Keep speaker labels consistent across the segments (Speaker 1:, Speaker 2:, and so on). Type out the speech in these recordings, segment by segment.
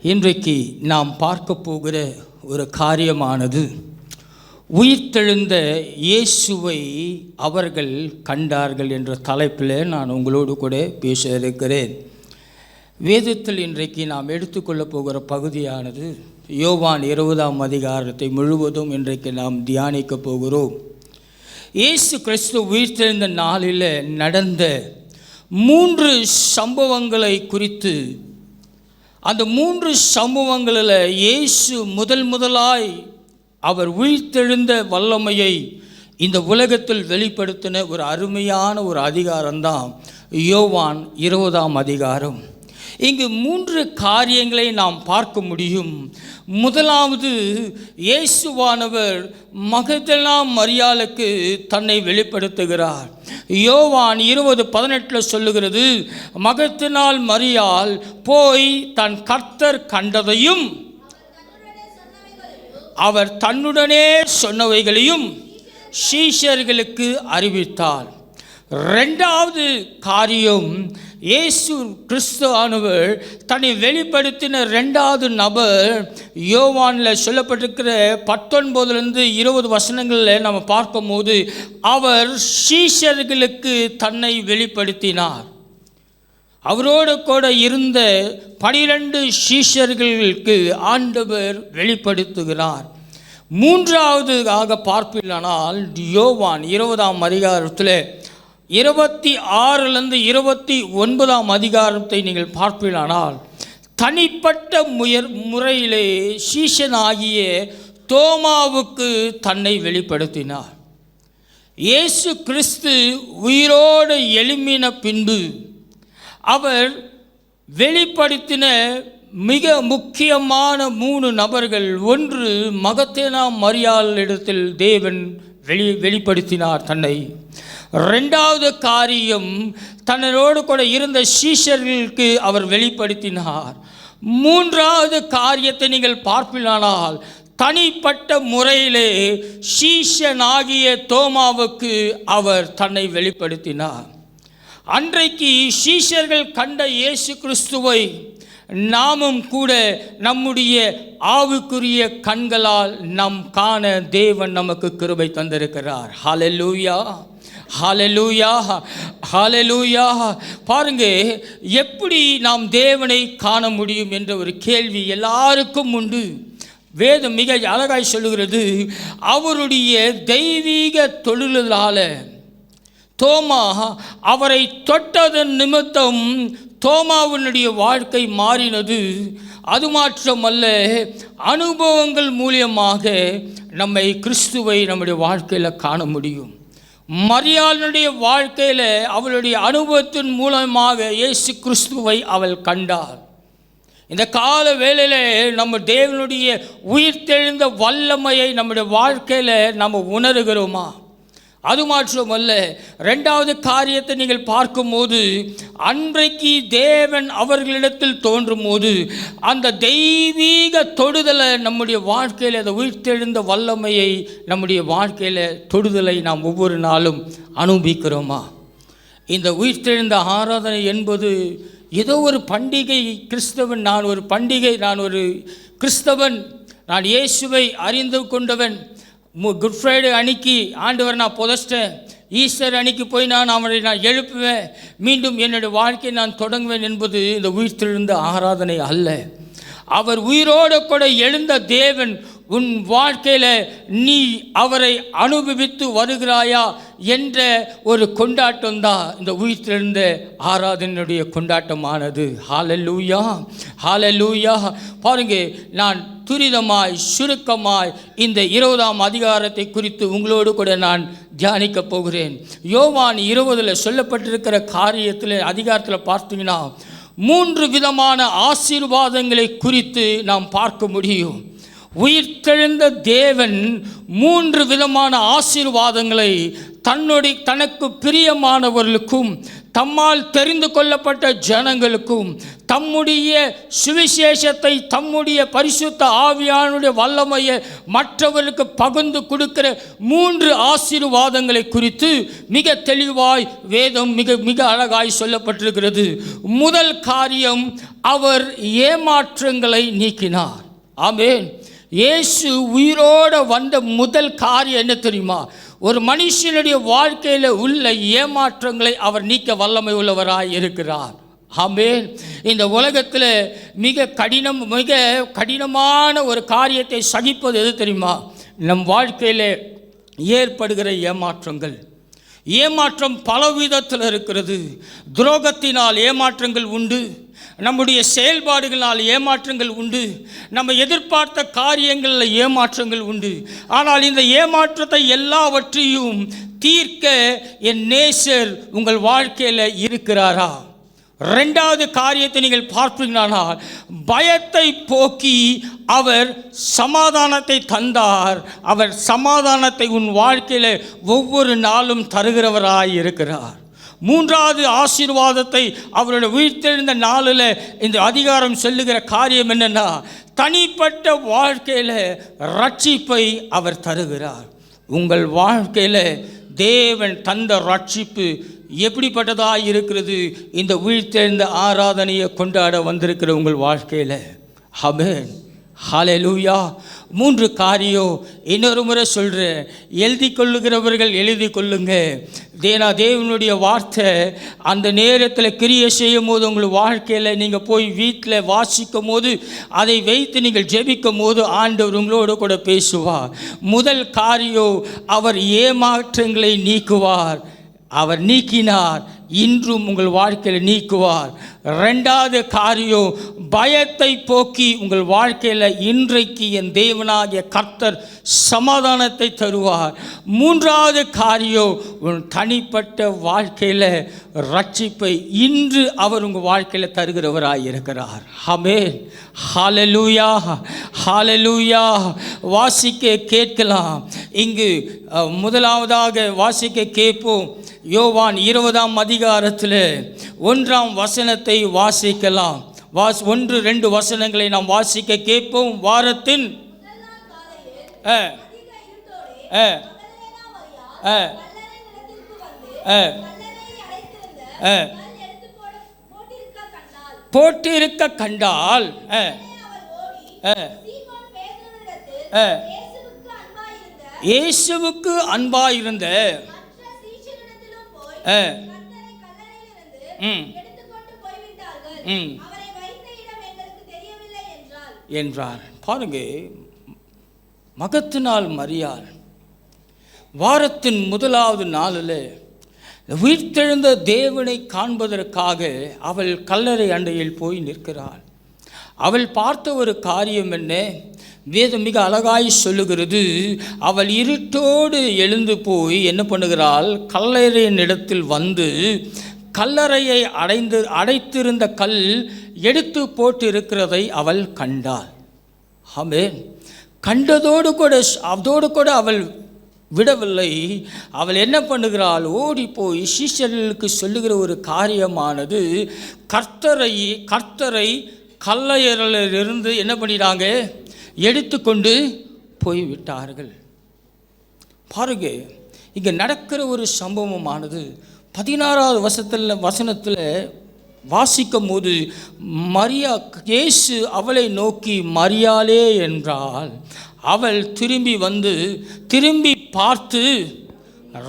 Speaker 1: இன்றைக்கு நாம் பார்க்க போகிற ஒரு காரியமானது உயிர்த்தெழுந்த இயேசுவை அவர்கள் கண்டார்கள் என்ற தலைப்பில் நான் உங்களோடு கூட பேச இருக்கிறேன். வேதத்தில் இன்றைக்கு நாம் எடுத்துக்கொள்ளப் போகிற பகுதியானது யோவான் 20ஆம் அதிகாரத்தை முழுவதும் இன்றைக்கு நாம் தியானிக்க போகிறோம். இயேசு கிறிஸ்து உயிர்த்தெழுந்த நாளில் நடந்த 3 சம்பவங்களை குறித்து, அந்த 3 சம்பவங்களில் இயேசு முதலாய் அவர் உயிர்த்தெழுந்த வல்லமையை இந்த உலகத்தில் வெளிப்படுத்தின ஒரு அருமையான ஒரு அதிகாரம்தான் யோவான் 20ஆம் அதிகாரம். இங்கு 3 காரியங்களை நாம் பார்க்க முடியும். முதலாவது, இயேசுவானவர் மகதலேனா மரியாளுக்கு தன்னை வெளிப்படுத்துகிறார். யோவான் 20:18 சொல்லுகிறது, மகதலேனா மரியாள் போய் தன் கர்த்தர் கண்டதையும் அவர் தன்னுடனே சொன்னவைகளையும் சீஷர்களுக்கு அறிவித்தார். 2வது காரியம், இயேசு கிறிஸ்து ஆனவர் தன்னை வெளிப்படுத்தின 2வது நபர் யோவானில் சொல்லப்பட்டிருக்கிற 19-20 வசனங்களில் நம்ம பார்க்கும்போது அவர் சீஷர்களுக்கு தன்னை வெளிப்படுத்தினார். அவரோடு கூட இருந்த 12 சீஷர்களுக்கு ஆண்டவர் வெளிப்படுத்துகிறார். 3வது பார்ப்பீர்களானால் யோவான் 20ஆம் அதிகாரத்தில் 26 29ஆம் அதிகாரத்தை நீங்கள் பார்ப்பீர்களானால் தனிப்பட்ட முறையிலே சீஷனாகிய தோமாவுக்கு தன்னை வெளிப்படுத்தினார். இயேசு கிறிஸ்து உயிரோடு எழும்பின பின்பு அவர் வெளிப்படுத்தின மிக முக்கியமான 3 நபர்கள். ஒன்று, மகதலேனா மரியாளிடத்தில் தேவன் வெளிப்படுத்தினார் தன்னை. 2வது காரியம், தன்னோடு கூட இருந்த சீஷர்களுக்கு அவர் வெளிப்படுத்தினார். 3வது காரியத்தை நீங்கள் பார்ப்பீர்களானால் தனிப்பட்ட முறையிலே சீஷனாகிய தோமாவுக்கு அவர் தன்னை வெளிப்படுத்தினார். அன்றைக்கு சீஷர்கள் கண்ட இயேசு கிறிஸ்துவை நாமும் கூட நம்முடைய ஆவிக்குரிய கண்களால் நாம் காண தேவன் நமக்கு கிருபை தந்திருக்கிறார். ஹல்லேலூயா, ஹல்லேலூயா, ஹல்லேலூயா. பாருங்க, எப்படி நாம் தேவனை காண முடியும் என்ற ஒரு கேள்வி எல்லாருக்கும் உண்டு. வேதம் மிக அழகாய் சொல்லுகிறது, அவருடைய தெய்வீக தொழிலால் தோமா அவரை தொட்டதன் நிமித்தம் தோமாவினுடைய வாழ்க்கை மாறினது. அது மாத்திரமல்ல, அனுபவங்கள் மூலியமாக நம்மை கிறிஸ்துவை நம்முடைய வாழ்க்கையில் காண முடியும். மரியாளுடைய வாழ்க்கையில் அவளுடைய அனுபவத்தின் மூலமாக இயேசு கிறிஸ்துவை அவள் கண்டாள். இந்த கால வேளையில் நம்ம தேவனுடைய உயிர்த்தெழுந்த வல்லமையை நம்முடைய வாழ்க்கையில் நம்ம உணர்கிறோமா? அது மாத்திரமல்ல, 2வது காரியத்தை நீங்கள் பார்க்கும்போது, அன்றைக்கு தேவன் அவர்களிடத்தில் தோன்றும் போது அந்த தெய்வீக தொடுதலை நம்முடைய வாழ்க்கையில், அந்த உயிர்த்தெழுந்த வல்லமையை நம்முடைய வாழ்க்கையில் தொடுதலை நாம் ஒவ்வொரு நாளும் அனுபவிக்கிறோமா? இந்த உயிர்த்தெழுந்த ஆராதனை என்பது ஏதோ ஒரு பண்டிகை. கிறிஸ்தவன், நான் ஒரு பண்டிகை, நான் ஒரு கிறிஸ்தவன், நான் இயேசுவை அறிந்து கொண்டவன். குட் ஃப்ரைடே அன்னைக்கு ஆண்டவர் நான் புதைச்சிட்டேன், ஈஸ்டர் அன்னைக்கு போய் நான் அவரை எழுப்புவேன், மீண்டும் என்னுடைய வாழ்க்கையை நான் தொடங்குவேன் என்பது இந்த உயிர்த்தெழுந்த ஆராதனை அல்ல. அவர் உயிரோடு கூட எழுந்த தேவன் உன் வாழ்க்கையில் நீ அவரை அனுபவித்து வருகிறாயா என்ற ஒரு கொண்டாட்டம் தான் இந்த உயிர்த்தெழுந்த ஆராதனையுடைய கொண்டாட்டமானது. ஹல்லேலூயா, ஹல்லேலூயா. பாருங்க, நான் துரிதமாய் சுருக்கமாய் இந்த 20ஆம் அதிகாரத்தை குறித்து உங்களோடு கூட நான் தியானிக்க போகிறேன். யோவான் 20 சொல்லப்பட்டிருக்கிற காரியத்தில் அதிகாரத்தில் பார்த்தீங்கன்னா 3 விதமான ஆசீர்வாதங்களை குறித்து நாம் பார்க்க முடியும். உயிர்த்தெழுந்த தேவன் 3 விதமான ஆசீர்வாதங்களை தனக்கு பிரியமானவர்களுக்கும் தம்மால் தெரிந்து கொள்ளப்பட்ட ஜனங்களுக்கும் தம்முடைய சுவிசேஷத்தை தம்முடைய பரிசுத்த ஆவியானுடைய வல்லமையை மற்றவர்களுக்கு பகிர்ந்து கொடுக்கிற 3 ஆசீர்வாதங்களை குறித்து மிக தெளிவாய் வேதம் மிக அழகாய் சொல்லப்பட்டிருக்கிறது. முதல் காரியம், அவர் ஏமாற்றங்களை நீக்கினார். ஆமென். இயேசு உயிரோடு வந்த முதல் காரியம் என்ன தெரியுமா? ஒரு மனுஷனுடைய வாழ்க்கையில் உள்ள ஏமாற்றங்களை அவர் நீக்க வல்லமை உள்ளவராய் இருக்கிறார். ஆமென். இந்த உலகத்தில் மிக கடினமான ஒரு காரியத்தை சகிப்பது எது தெரியுமா? நம் வாழ்க்கையில் ஏற்படுகிற ஏமாற்றங்கள். ஏமாற்றம் பலவிதத்தில் இருக்கிறது. துரோகத்தினால் ஏமாற்றங்கள் உண்டு, நம்முடைய செயல்பாடுகளால் ஏமாற்றங்கள் உண்டு, நம்ம எதிர்பார்த்த காரியங்களில் ஏமாற்றங்கள் உண்டு. ஆனால் இந்த ஏமாற்றத்தை எல்லாவற்றையும் தீர்க்க என் நேசர் உங்கள் வாழ்க்கையில் இருக்கிறாரா? 2வது காரியத்தை நீங்கள் பார்ப்பீங்களானால், பயத்தை போக்கி அவர் சமாதானத்தை தந்தார். அவர் சமாதானத்தை உன் வாழ்க்கையில் ஒவ்வொரு நாளும் தருகிறவராய் இருக்கிறார். 3வது ஆசீர்வாதத்தை அவருடைய உயிர்த்தெழுந்த நாளில் இந்த அதிகாரம் சொல்லுகிற காரியம் என்னென்னா, தனிப்பட்ட வாழ்க்கையில் ரட்சிப்பை அவர் தருகிறார். உங்கள் வாழ்க்கையில் தேவன் தந்த ரட்சிப்பு எப்படிப்பட்டதாக இருக்கிறது? இந்த உயிர்த்தெழுந்த ஆராதனையை கொண்டாட வந்திருக்கிற உங்கள் வாழ்க்கையில். ஆமென். ஹல்லேலூயா. 3 காரியம் இன்னொரு முறை சொல்கிறேன். எழுதி கொள்ளுகிறவர்கள் எழுதி கொள்ளுங்க. தேவனுடைய வார்த்தை அந்த நேரத்தில் கிரியை செய்யும் போது உங்கள் வாழ்க்கையில் நீங்கள் போய் வீட்டில் வாசிக்கும் போது அதை வைத்து நீங்கள் ஜெபிக்கும் போது ஆண்டவர் உங்களோடு கூட பேசுவார். முதல் காரியம், அவர் ஏமாற்றங்களை நீக்குவார். அவர் நீக்கினார், இன்றும் உங்கள் வாழ்க்கையில் நீக்குவார். 2வது காரியம், பயத்தை போக்கி உங்கள் வாழ்க்கையில் இன்றைக்கு என் தேவனாகிய கர்த்தர் சமாதானத்தை தருவார். 3வது காரியம், உன் தனிப்பட்ட வாழ்க்கையில் ரட்சிப்பை இன்று அவர் உங்கள் வாழ்க்கையில் தருகிறவராய் இருக்கிறார். ஆமென். ஹல்லேலூயா, ஹல்லேலூயா. வாசிக்க கேட்கலாம். இங்கு முதலாவதாக வாசிக்க கேட்போம். யோவான் 20ஆம் அதிகாரத்தில் 1ஆம் வசனத்தை வாசிக்கலாம். 1-2 வசனங்களை நாம் வாசிக்க கேட்போம். வாரத்தின் போட்டிருக்க கண்டால் இயேசுவுக்கு அன்பாயிருந்த என்றார். பாருங்க, மகத்தினால் மரியாள் வாரத்தின் முதலாவது நாளில் உயிர்த்தெழுந்த தேவனை காண்பதற்காக அவள் கல்லறை அண்டையில் போய் நிற்கிறாள். அவள் பார்த்த ஒரு காரியம் என்ன? வேதம் மிக அழகாய் சொல்லுகிறது. அவள் இருட்டோடு எழுந்து போய் என்ன பண்ணுகிறாள்? கல்லறையின் இடத்தில் வந்து கல்லறையை அடைத்திருந்த கல் எடுத்து போட்டு இருக்கிறதை அவள் கண்டாள். ஆமென். கண்டதோடு கூட அவள் விடவில்லை. அவள் என்ன பண்ணுகிறாள்? ஓடி போய் சீஷர்களுக்கு சொல்லுகிற ஒரு காரியமானது, கர்த்தரை கல்லறையிலிருந்து என்ன பண்ணிட்டாங்க? எடுத்துக்கொண்டு போய்விட்டார்கள். பாருங்க, இங்கே நடக்கிற ஒரு சம்பவமானது 16வது வசனத்தில் வாசிக்கும் போது, இயேசு அவளை நோக்கி மரியாளே என்றால், அவள் திரும்பி பார்த்து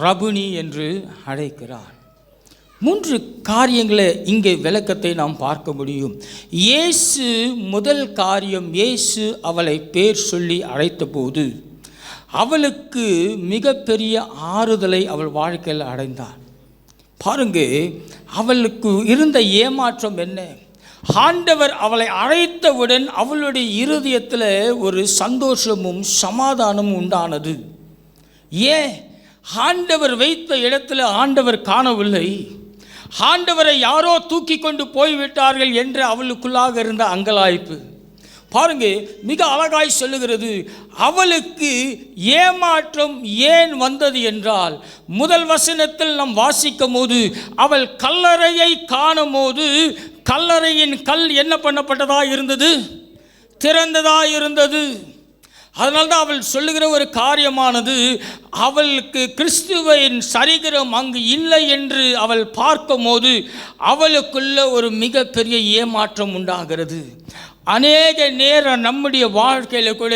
Speaker 1: ரபுனி என்று அழைக்கிறாள். 3 காரியங்களை இங்கே விளக்கத்தை நாம் பார்க்க முடியும். இயேசு முதல் காரியம், இயேசு அவளை பேர் சொல்லி அழைத்த போது அவளுக்கு மிகப்பெரிய ஆறுதலை அவள் வாழ்க்கையில் அடைந்தாள். பாருங்க, அவளுக்கு இருந்த ஏமாற்றம் என்ன? ஆண்டவர் அவளை அழைத்தவுடன் அவளுடைய இருதயத்தில் ஒரு சந்தோஷமும் சமாதானமும் உண்டானது. ஏன்? ஆண்டவர் வைத்த இடத்துல ஆண்டவர் காணவில்லை. ஆண்டவரை யாரோ தூக்கி கொண்டு போய்விட்டார்கள் என்று அவளுக்குள்ளாக இருந்த அங்கலாய்ப்பு. பாருங்க, மிக அழகாய் சொல்லுகிறது. அவளுக்கு ஏமாற்றம் ஏன் வந்தது என்றால், முதல் வசனத்தில் நாம் வாசிக்கும் போது, அவள் கல்லறையை காணும் போது கல்லறையின் கல் என்ன பண்ணப்பட்டதா இருந்தது? திறந்ததா இருந்தது. அதனால்தான் அவள் சொல்லுகிற ஒரு காரியமானது, அவளுக்கு கிறிஸ்துவின் சரீரம் அங்கு இல்லை என்று அவள் பார்க்கும் போது அவளுக்குள்ள ஒரு மிகப்பெரிய ஏமாற்றம் உண்டாகிறது. அநேக நேரம் நம்முடைய வாழ்க்கையில் கூட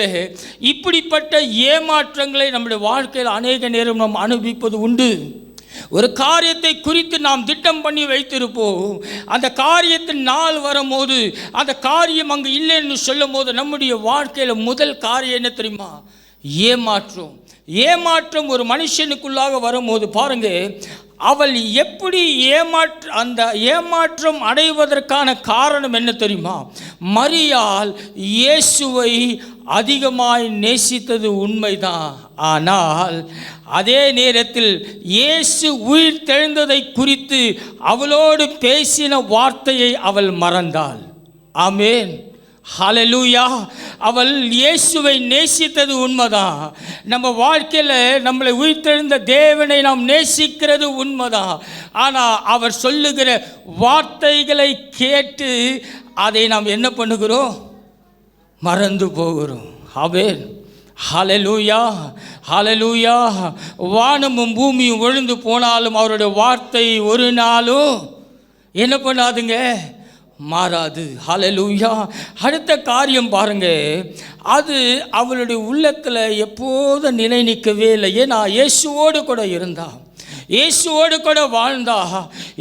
Speaker 1: இப்படிப்பட்ட ஏமாற்றங்களை நம்முடைய வாழ்க்கையில் அநேக நேரம் நாம் அனுபவிப்பது உண்டு. ஒரு காரியத்தை குறித்து நாம் திட்டம் பண்ணி வைத்திருப்போம். அந்த காரியத்தின் நாள் வரும்போது அந்த காரியம் அங்கு இல்லைன்னு சொல்லும் போது நம்முடைய வாழ்க்கையில் முதல் காரியம் என்ன தெரியுமா? ஏமாற்றம். ஏமாற்றம் ஒரு மனுஷனுக்குள்ளாக வரும்போது பாருங்க, அவள் எப்படி அந்த ஏமாற்றம் அடைவதற்கான காரணம் என்ன தெரியுமா? மரியாள் இயேசுவை அதிகமாய் நேசித்தது உண்மைதான். ஆனால் அதே நேரத்தில் இயேசு உயிர் தெழுந்ததை குறித்து அவளோடு பேசின வார்த்தையை அவள் மறந்தாள். ஆமென், ஹல்லேலூயா. அவள் இயேசுவை நேசித்தது உண்மைதான். நம்ம வாழ்க்கையில் நம்மளை உயிர்த்தெழுந்த தேவனை நாம் நேசிக்கிறது உண்மைதான். ஆனால் அவர் சொல்லுகிற வார்த்தைகளை கேட்டு அதை நாம் என்ன பண்ணுகிறோம்? மறந்து போகிறோம். ஆமென், ஹல்லேலூயா, ஹல்லேலூயா. வானமும் பூமியும் விழுந்து போனாலும் அவருடைய வார்த்தை ஒரு நாளும் என்ன பண்ணாதுங்க? மாறாது. ஹல்லேலூயா. அடுத்த காரியம் பாருங்க, அது அவளுடைய உள்ளத்தில் எப்போதும் நிலை நிற்கவே இல்லை. ஏன்னா இயேசுவோடு கூட இருந்தா, இயேசுவோடு கூட வாழ்ந்தா.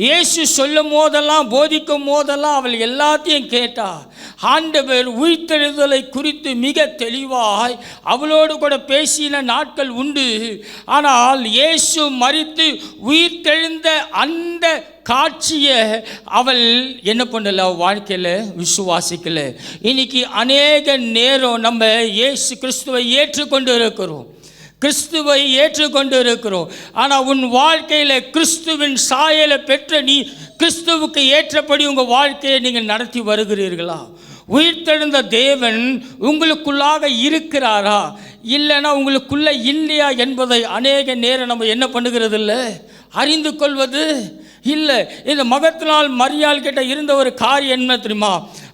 Speaker 1: இயேசு சொல்லும் போதெல்லாம், போதிக்கும் போதெல்லாம் அவள் எல்லாத்தையும் கேட்டா. ஆண்டவர் உயிர்த்தெழுதலை குறித்து மிக தெளிவாய் அவளோடு கூட பேசின நாட்கள் உண்டு. ஆனால் இயேசு மரித்து உயிர்த்தெழுந்த அந்த காட்சியை அவள் என்ன பண்ணல? வாழ்க்கையில் விசுவாசிக்கல. இன்னைக்கு அநேக நேரம் நம்ம இயேசு கிறிஸ்துவை ஏற்றுக்கொண்டு இருக்கிறோம், கிறிஸ்துவை ஏற்றுக்கொண்டு இருக்கிறோம். ஆனால் உன் வாழ்க்கையில் கிறிஸ்துவின் சாயலை பெற்ற நீ கிறிஸ்துவுக்கு ஏற்றபடி உங்கள் வாழ்க்கையை நீங்கள் நடத்தி வருகிறீர்களா? உயிர்த்தெழுந்த தேவன் உங்களுக்குள்ளாக இருக்கிறாரா, இல்லைன்னா உங்களுக்குள்ளே இல்லையா என்பதை அநேக நேரம் நம்ம என்ன பண்ணுகிறது இல்லை, அறிந்து கொள்வது இல்லை. இந்த மகத்தினால் மரியாள் கிட்ட இருந்த ஒரு காரியம் என்ன தெரியுமா?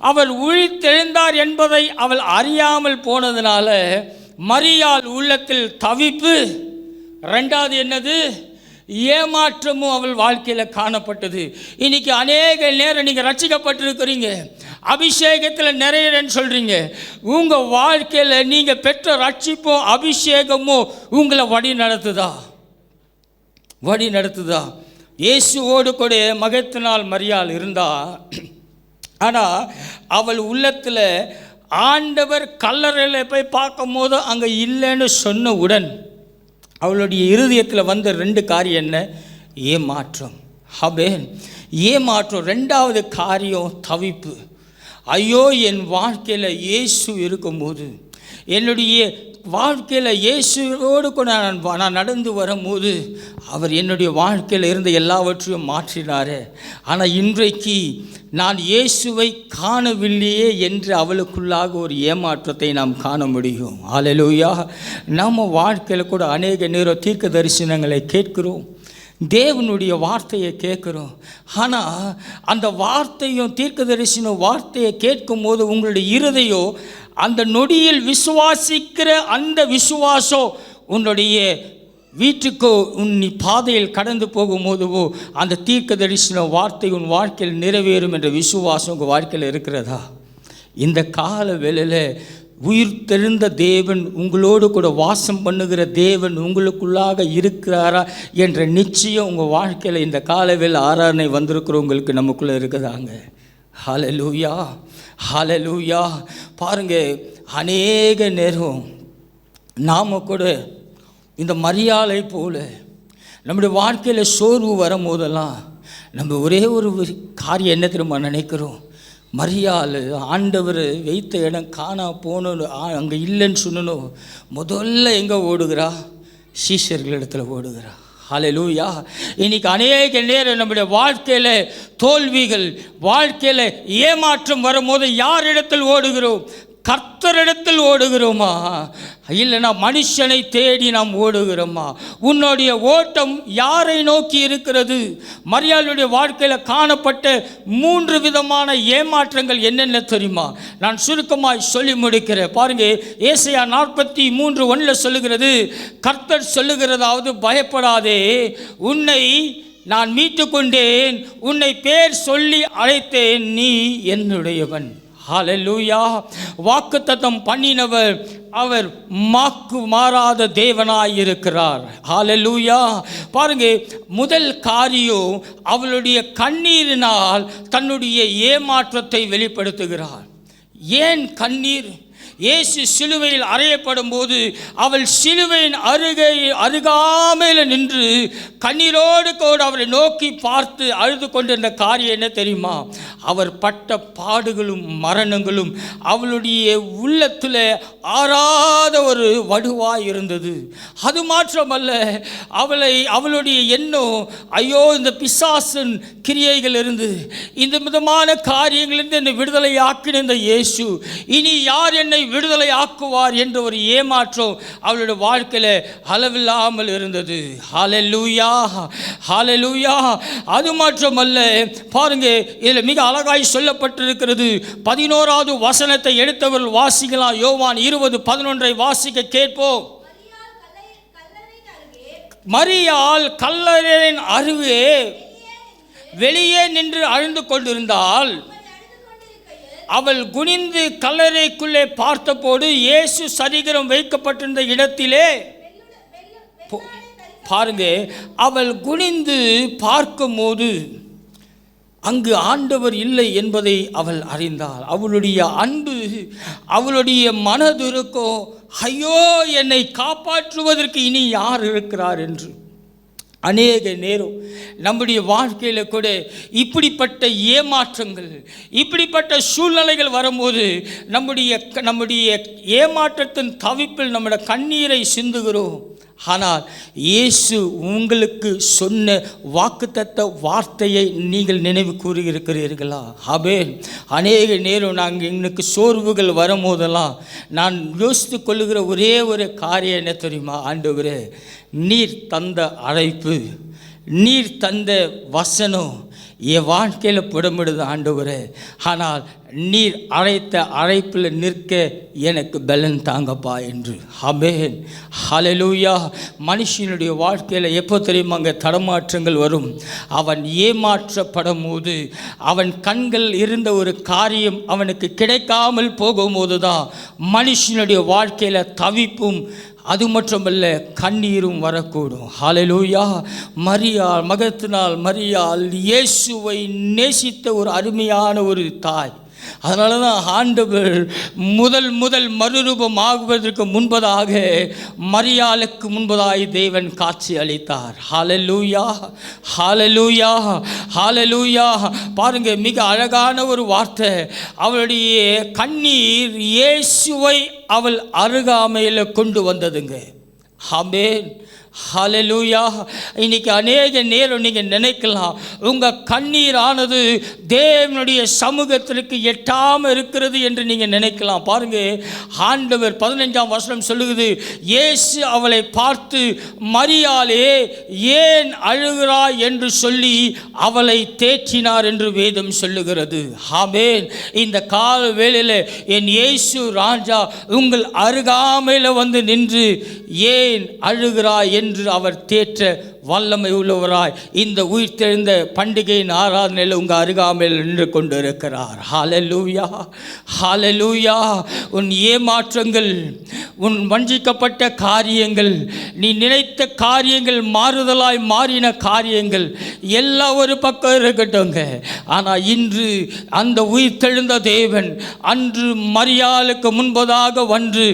Speaker 1: அவர் உயிர்த்தெழுந்தார் என்பதை அவள் அறியாமல் போனதுனால மரியாள் உள்ளத்தில் தவிப்பு. ரெண்டாவது என்னது? ஏமாற்றமும் அவள் வாழ்க்கையில் காணப்பட்டது. இன்னைக்கு அநேக நேரம் நீங்கள் ரட்சிக்கப்பட்டிருக்கிறீங்க, அபிஷேகத்தில் நிறையன்னு சொல்கிறீங்க. உங்கள் வாழ்க்கையில் நீங்கள் பெற்ற ரட்சிப்போ அபிஷேகமோ உங்களை வழி நடத்துதா? இயேசுவோடு கூட மகத்தினால் மரியாள் இருந்தா. ஆனால் அவள் உள்ளத்தில் ஆண்டவர் கல்லறையில் போய் பார்க்கும் போது அங்கே இல்லைன்னு சொன்னவுடன் அவளுடைய இருதயத்தில் வந்த ரெண்டு காரியம் என்ன? ஏமாற்றம். ஆமென், ஏமாற்றம். ரெண்டாவது காரியம் தவிப்பு. ஐயோ, என் வாழ்க்கையில் இயேசு இருக்கும்போது, என்னுடைய வாழ்க்கையில் இயேசுவோடு கூட நான் நடந்து வரும்போது அவர் என்னுடைய வாழ்க்கையில் இருந்த எல்லாவற்றையும் மாற்றினார். ஆனால் இன்றைக்கு நான் இயேசுவை காணவில்லையே என்று அவளுக்குள்ளாக ஒரு ஏமாற்றத்தை நாம் காண முடியும். ஹல்லேலூயா. நம்ம வாழ்க்கையில் கூட அநேக நேரம் தீர்க்க தரிசனங்களை கேட்கிறோம், தேவனுடைய வார்த்தையை கேட்குறோம். ஆனால் அந்த வார்த்தையும் தீர்க்க தரிசன வார்த்தையை கேட்கும் போது உங்களுடைய இருதயம் அந்த நொடியில் விசுவாசிக்கிற அந்த விசுவாசம் உன்னுடைய வீட்டுக்கோ நீ பாதையில் கடந்து போகும்போதுவோ அந்த தீர்க்க தரிசன வார்த்தை உன் வாழ்க்கையில் நிறைவேறும் என்ற விசுவாசம் உங்கள் வாழ்க்கையில் இருக்கிறதா? இந்த கால வேளையில் உயிர்த்தெழுந்த தேவன் உங்களோடு கூட வாசம் பண்ணுகிற தேவன் உங்களுக்குள்ளாக இருக்கிறாரா என்ற நிச்சயம் உங்கள் வாழ்க்கையில் இந்த காலவேளை ஆராதனை வந்திருக்கிறவங்களுக்கு நமக்குள்ளே இருக்குதாங்க. ஹல்லேலூயா, ஹல்லேலூயா. பாருங்கள், அநேக நேரம் நாம் கூட இந்த மரியாளை போல நம்முடைய வாழ்க்கையில் சோர்வு வரும்போதெல்லாம் நம்ம ஒரே ஒரு காரியம் என்ன தெரியுமா நினைக்கிறோம்? மரியாள் ஆண்டவர் வைத்த இடம் காணா போகணும், அங்கே இல்லைன்னு சொல்லணும். முதல்ல எங்கே ஓடுகிறா? சீஷர்களிடத்தில் ஓடுகிறா. ஹல்லேலூயா. இன்னைக்கு அநேக நேரம் நம்முடைய வாழ்க்கையில் தோல்விகள், வாழ்க்கையில் ஏமாற்றம் வரும்போது யார் இடத்தில் ஓடுகிறோம்? கர்த்தரிடத்தில் ஓடுகிறோமா, இல்லைனா மனுஷனை தேடி நாம் ஓடுகிறோமா? உன்னுடைய ஓட்டம் யாரை நோக்கி இருக்கிறது? மரியாளுடைய வாழ்க்கையில் காணப்பட்ட 3 விதமான ஏமாற்றங்கள் என்னென்ன தெரியுமா? நான் சுருக்கமாய் சொல்லி முடிக்கிறேன். பாருங்க, ஏசாயா 43:1 சொல்லுகிறது, கர்த்தர் சொல்லுகிறதாவது, பயப்படாதே, உன்னை நான் மீட்டு கொண்டேன், உன்னை பேர் சொல்லி அழைத்தேன், நீ என்னுடையவன். ஹல்லேலூயா. வாக்குத்தத்தம் பண்ணினவர் அவர் மாக்கு மாறாத தேவனாய் இருக்கிறார். ஹல்லேலூயா. பாருங்க, முதல் காரியம் அவளுடைய கண்ணீரினால் தன்னுடைய ஏமாற்றத்தை வெளிப்படுத்துகிறார். ஏன் கண்ணீர்? இயேசு சிலுவையில் அறையப்படும் போது அவள் சிலுவையின் அருகாமையில் நின்று கண்ணீரோடு கூட அவரை நோக்கி பார்த்து அழுது கொண்டிருந்த காரியம் என்ன தெரியுமா? அவர் பட்ட பாடுகளும் மரணங்களும் அவளுடைய உள்ளத்தில் ஆறாத ஒரு வடுவாய் இருந்தது. அது மாத்திரமல்ல, அவளுடைய எண்ணம், ஐயோ, இந்த பிசாசின் கிரியைகள் இருந்து, இந்த விதமான காரியங்களிலிருந்து என்னை விடுதலை ஆக்கின இந்த இயேசு இனி யார் என்னை விடுதலை ஆக்குவார் என்ற ஒரு ஏமாற்றம் அவளுடைய வாழ்க்கையில் அளவில்லாமல் இருந்தது. ஹல்லேலூயா, ஹல்லேலூயா. அது மாத்திரமல்ல, பாருங்க, இதில் மிக அழகாய் சொல்லப்பட்டிருக்கிறது. 11வது வசனத்தை எடுத்தவர்கள் வாசிக்கலாம். யோவான் 20:11 வாசிக்க கேட்போம். மரியாள் கல்லறையின் அருகே வெளியே நின்று அழுது கொண்டிருந்தாள். அவள் குனிந்து கல்லறைக்குள்ளே பார்த்தபோது இயேசு சரீரம் வைக்கப்பட்டிருந்த இடத்திலே, பாருங்க, அவள் குனிந்து பார்க்கும்போது அங்கு ஆண்டவர் இல்லை என்பதை அவள் அறிந்தாள். அவளுடைய அன்பு, அவளுடைய மனதுருக்கம், ஐயோ, என்னை காப்பாற்றுவதற்கு இனி யார் இருக்கிறார் என்று. அநேக நேரம் நம்முடைய வாழ்க்கையில் கூட இப்படிப்பட்ட ஏமாற்றங்கள், இப்படிப்பட்ட சூழ்நிலைகள் வரும்போது நம்முடைய ஏமாற்றத்தின் தவிப்பில் நம்முடைய கண்ணீரை சிந்துகிறோம். ஆனால் இயேசு உங்களுக்கு சொன்ன வாக்குத்தத்த வார்த்தையை நீங்கள் நினைவு கூறியிருக்கிறீர்களா? ஆமென். அநேக நேரம் எனக்கு சோர்வுகள் வரும்போதெல்லாம் நான் யோசித்து கொள்ளுகிற ஒரே ஒரு காரியம் என்ன தெரியுமா? ஆண்டவரே, நீர் தந்த அழைப்பு, நீர் தந்த வசனம் என் வாழ்க்கையில் புடமிடுது ஆண்டவரே. ஆனால் நீர் அழைத்த அழைப்பில் நிற்க எனக்கு பலன் தாங்கப்பா என்று. ஆமென், ஹல்லேலூயா. மனுஷனுடைய வாழ்க்கையில் எப்போ தெரியுமா அங்கே தடமாற்றங்கள் வரும்? அவன் ஏமாற்றப்படும் போது, அவன் கண்கள் இருந்த ஒரு காரியம் அவனுக்கு கிடைக்காமல் போகும்போது தான் மனுஷனுடைய வாழ்க்கையில் தவிப்பும், அது மட்டுமல்ல, கண்ணீரும் வரக்கூடும். ஹல்லேலூயா. மரியாள், மகத்தினால் மரியாள் இயேசுவை நேசித்த ஒரு அருமையான ஒரு தாய். அதனால தான் ஆண்டவர் முதல் மறுரூபம் ஆகுவதற்கு முன்பதாக மரியாளுக்கு முன்பதாய் தேவன் காட்சி அளித்தார். ஹல்லேலூயா, ஹல்லேலூயா, ஹல்லேலூயா. பாருங்க, மிக அழகான ஒரு வார்த்தை. அவளுடைய கண்ணீர் இயேசுவை அவள் அருகாமையில் கொண்டு வந்ததுங்க. ஆமென், ஹல்லேலூயா. இன்னைக்கு அநேக நேரம் நீங்கள் நினைக்கலாம், உங்கள் கண்ணீரானது தேவனுடைய சமூகத்திற்கு எட்டாமல் இருக்கிறது என்று நீங்கள் நினைக்கலாம். பாருங்கள், ஆண்டவர் 15ஆம் வசனம் சொல்லுகிறது, இயேசு அவளை பார்த்து, மரியாளே, ஏன் அழுகிறாய் என்று சொல்லி அவளை தேற்றினார் என்று வேதம் சொல்லுகிறது. ஆமென். இந்த கால வேளையில் என் இயேசு ராஜா உங்கள் அருகாமையில் வந்து நின்று ஏன் அழுகிறாய் என்று அவர் தேற்ற வல்லமை உள்ளவராய் இந்த உயிர்த்தெழுந்த பண்டிகையின் ஆராதனையில் உங்கள் அருகாமையில் நின்று கொண்டு இருக்கிறார். ஹல்லேலூயா, ஹல்லேலூயா. உன் ஏமாற்றங்கள், உன் வஞ்சிக்கப்பட்ட காரியங்கள், நீ நினைத்த காரியங்கள், மாறுதலாய் மாறின காரியங்கள் எல்லாம் ஒரு பக்கம் இருக்கட்டுங்க. ஆனால் இன்று அந்த உயிர்த்தெழுந்த தேவன் அன்று மரியாளுக்கு முன்பதாக வந்து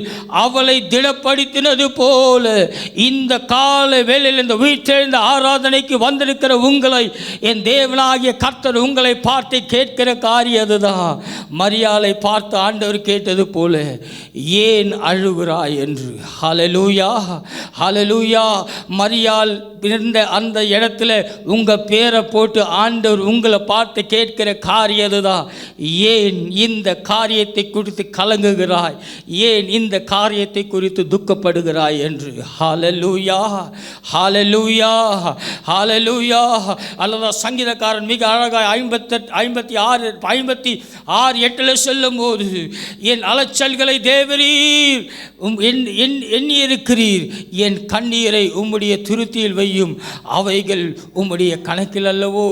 Speaker 1: அவளை திடப்படுத்தினது போல இந்த கால வேளையில் இந்த உயிர்த்தெழுந்த இந்த ஆராதனைக்கு வந்திருக்கிற உங்களை என் தேவனாகிய கர்த்தர் உங்களை பார்த்து கேட்கிற காரியம் அதுதான். மரியாளை பார்த்து ஆண்டவர் கேட்டது போல, ஏன் அழுகிறாய் என்று. ஹல்லேலூயா, ஹல்லேலூயா. மரியாள் இருந்த அந்த இடத்துல உங்கள் பேரை போட்டு ஆண்டவர் உங்களை பார்த்து கேட்கிற காரியம் அதுதான். ஏன் இந்த காரியத்தை குறித்து கலங்குகிறாய், ஏன் இந்த காரியத்தை குறித்து துக்கப்படுகிறாய் என்று. ஹல்லேலூயா, ஹல்லேலூயா, ஹல்லேலூயா. அல்லது சங்கீதக்காரன் மிக அழகாய் 56:8 சொல்லும்போது, என் அலைச்சல்களை தேவரீர் எண்ணியிருக்கிறீர், என் கண்ணீரை உம்முடைய துருத்தியில் வையும், அவைகள் உம்முடைய கணக்கில் அல்லவோ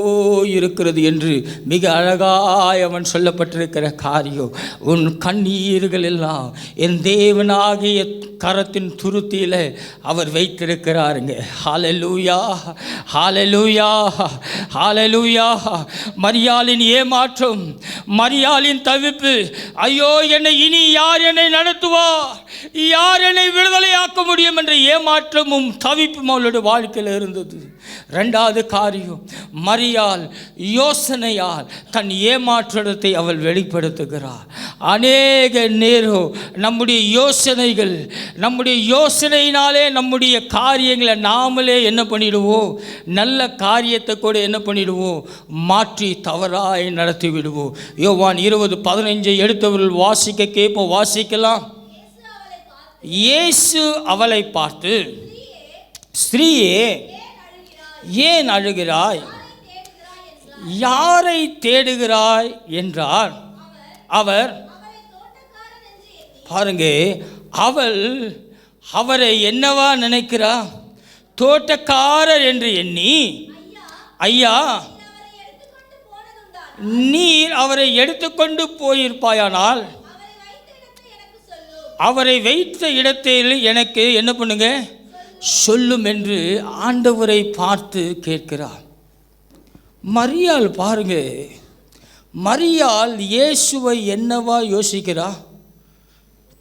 Speaker 1: இருக்கிறது என்று மிக அழகாய் அவன் சொல்லப்பட்டிருக்கிற காரியம். உன் கண்ணீர்கள் எல்லாம் என் தேவனாகிய கரத்தின் துருத்தியில் அவர் வைத்திருக்கிறாருங்க. ஹல்லேலூயா, ஹல்லேலூயா, ஹல்லேலூயா. மரியாளின் ஏமாற்றம், மரியாளின் தவிப்பு, ஐயோ என்னை இனி யார் என்னை நடத்துவார், யார் என்னை விடுதலையாக்க முடியும் என்ற ஏமாற்றமும் தவிப்பும் அவளுடைய வாழ்க்கையில் இருந்தது. ரெண்டாவது காரியம், மரியாள் யோசனையால் தன் ஏமாற்றத்தை அவள் வெளிப்படுத்துகிறார். அநேக நேரம் நம்முடைய யோசனைகள், நம்முடைய யோசனையினாலே நம்முடைய காரியங்களை நாமளே என்ன பண்ணிடுவோம், நல்ல காரியத்தை கூட என்ன பண்ணிடுவோம், மாற்றி தவறாய் நடத்தி விடுவோம். யோவான் 20:15 எடுத்தவர்கள் வாசிக்க கேட்போம், வாசிக்கலாம். இயேசு அவளை பார்த்து, ஸ்திரீயே ஏன் அழுகிறாய், யாரை தேடுகிறாய் என்றார். அவர் பாருங்க, அவரை என்னவா நினைக்கிறா, தோட்டக்காரர் என்று எண்ணி, ஐயா நீர் அவரை எடுத்துக்கொண்டு போயிருப்பாயானால் அவரை வைத்த இடத்தில் எனக்கு என்ன பண்ணுங்க சொல்லும் என்று ஆண்டவரை பார்த்து கேட்கிறார். மரியாள் பாருங்க, மரியாள் இயேசுவை என்னவா யோசிக்கிறா,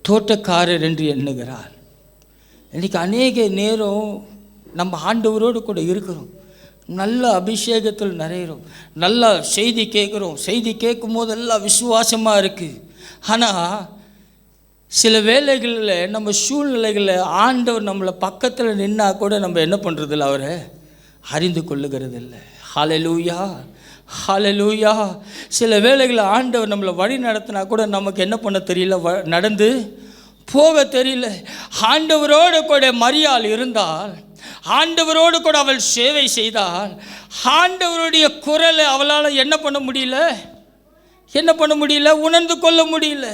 Speaker 1: தோட்டக்காரர் என்று எண்ணுகிறார். இன்றைக்கி அநேக நேரம் நம்ம ஆண்டவரோடு கூட இருக்கிறோம், நல்ல அபிஷேகத்தில் நிறையிறோம், நல்ல செய்தி கேட்குறோம், செய்தி கேட்கும் போதெல்லாம் விசுவாசமாக இருக்குது. ஆனால் சில வேளைகளில் நம்ம சூழ்நிலைகளில் ஆண்டவர் நம்மளை பக்கத்தில் நின்னா கூட நம்ம என்ன பண்ணுறதில்ல, அவரை அறிந்து கொள்ளுகிறது இல்லை. ஹல்லேலூயா, ஹல்லேலூயா. சில வேளைகளில் ஆண்டவர் நம்மளை வழி நடத்தினா கூட நமக்கு என்ன பண்ண தெரியல, நடந்து போக தெரியல. ஆண்டவரோடு கூட மரியாள் இருந்தால், ஆண்டவரோடு கூட அவள் சேவை செய்தால், ஆண்டவருடைய குரலை அவளால் என்ன பண்ண முடியல, உணர்ந்து கொள்ள முடியல.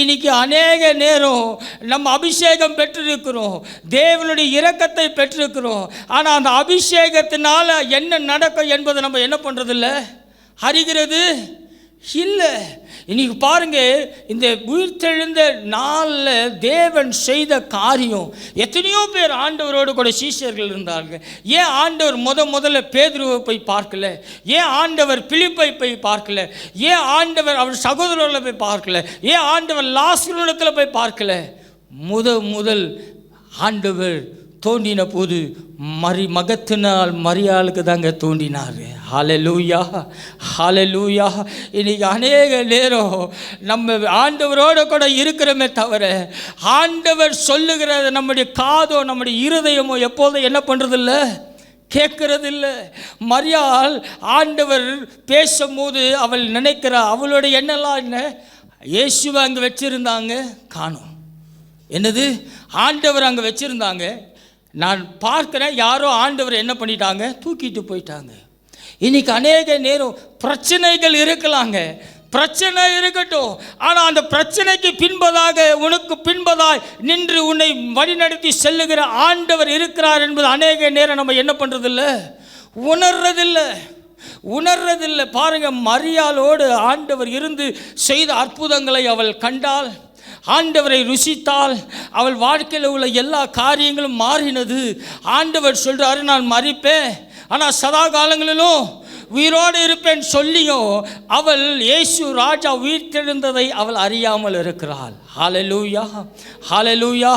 Speaker 1: இன்னைக்கு அநேக நேரம் நம்ம அபிஷேகம் பெற்றிருக்கிறோம், தேவனுடைய இரக்கத்தை பெற்றிருக்கிறோம். ஆனால் அந்த அபிஷேகத்தினால என்ன நடக்கும் என்பதை நம்ம என்ன பண்ணுறதில்ல, அறிகிறது இல்லை. இன்னைக்கு பாருங்க, இந்த உயிர்த்தெழுந்த நாளில் தேவன் செய்த காரியம், எத்தனையோ பேர் ஆண்டவரோடு கூட சீஷர்கள் இருந்தாங்க. ஏன் ஆண்டவர் முதல்ல பேதுருவை போய் பார்க்கல, ஏன் ஆண்டவர் பிலிப்பை போய் பார்க்கல, ஏன் ஆண்டவர் அவர் சகோதரர்களை போய் பார்க்கல, ஏன் ஆண்டவர் லாசருவிடத்தில் போய் பார்க்கல. முதல் ஆண்டவர் தோன்றின போது மகத்தினால் மரியாளுக்கு தாங்க தோன்றினார். ஹல்லேலூயா, ஹல்லேலூயா. இன்றைக்கி அநேக நேரம் நம்ம ஆண்டவரோடு கூட இருக்கிறோமே தவிர, ஆண்டவர் சொல்லுகிறத நம்முடைய காதோ நம்முடைய இருதயமோ எப்போதும் என்ன பண்ணுறதில்ல, கேட்கறதில்ல. மரியாள் ஆண்டவர் பேசும்போது அவள் நினைக்கிறா, அவளுடைய எண்ணெல்லாம் என்ன, இயேசுவை அங்கே வச்சுருந்தாங்க, காணோம். என்னது, ஆண்டவர் அங்கே வச்சுருந்தாங்க, நான் பார்க்குறேன் யாரோ ஆண்டவர் என்ன பண்ணிட்டாங்க, தூக்கிட்டு போயிட்டாங்க. இன்றைக்கி அநேக நேரம் பிரச்சனைகள் இருக்கலாங்க, பிரச்சனை இருக்கட்டும், ஆனால் அந்த பிரச்சனைக்கு உனக்கு பின்பதாய் நின்று உன்னை வழிநடத்தி செல்லுகிற ஆண்டவர் இருக்கிறார் என்பது அநேக நேரம் நம்ம என்ன பண்ணுறதில்ல, உணர்றதில்லை. பாருங்கள், மரியாளோடு ஆண்டவர் இருந்து செய்த அற்புதங்களை அவள் கண்டால், ஆண்டவரை ருசித்தால், அவள் வாழ்க்கையில் உள்ள எல்லா காரியங்களும் மாறினது. ஆண்டவர் சொல்கிறாரு, நான் மரிப்பேன், ஆனால் சதா காலங்களிலும் உயிரோடு இருப்பேன் சொல்லியும் அவள் இயேசு ராஜா உயிர்த்தெழுந்ததை அவள் அறியாமல் இருக்கிறாள். ஹல்லேலூயா, ஹல்லேலூயா.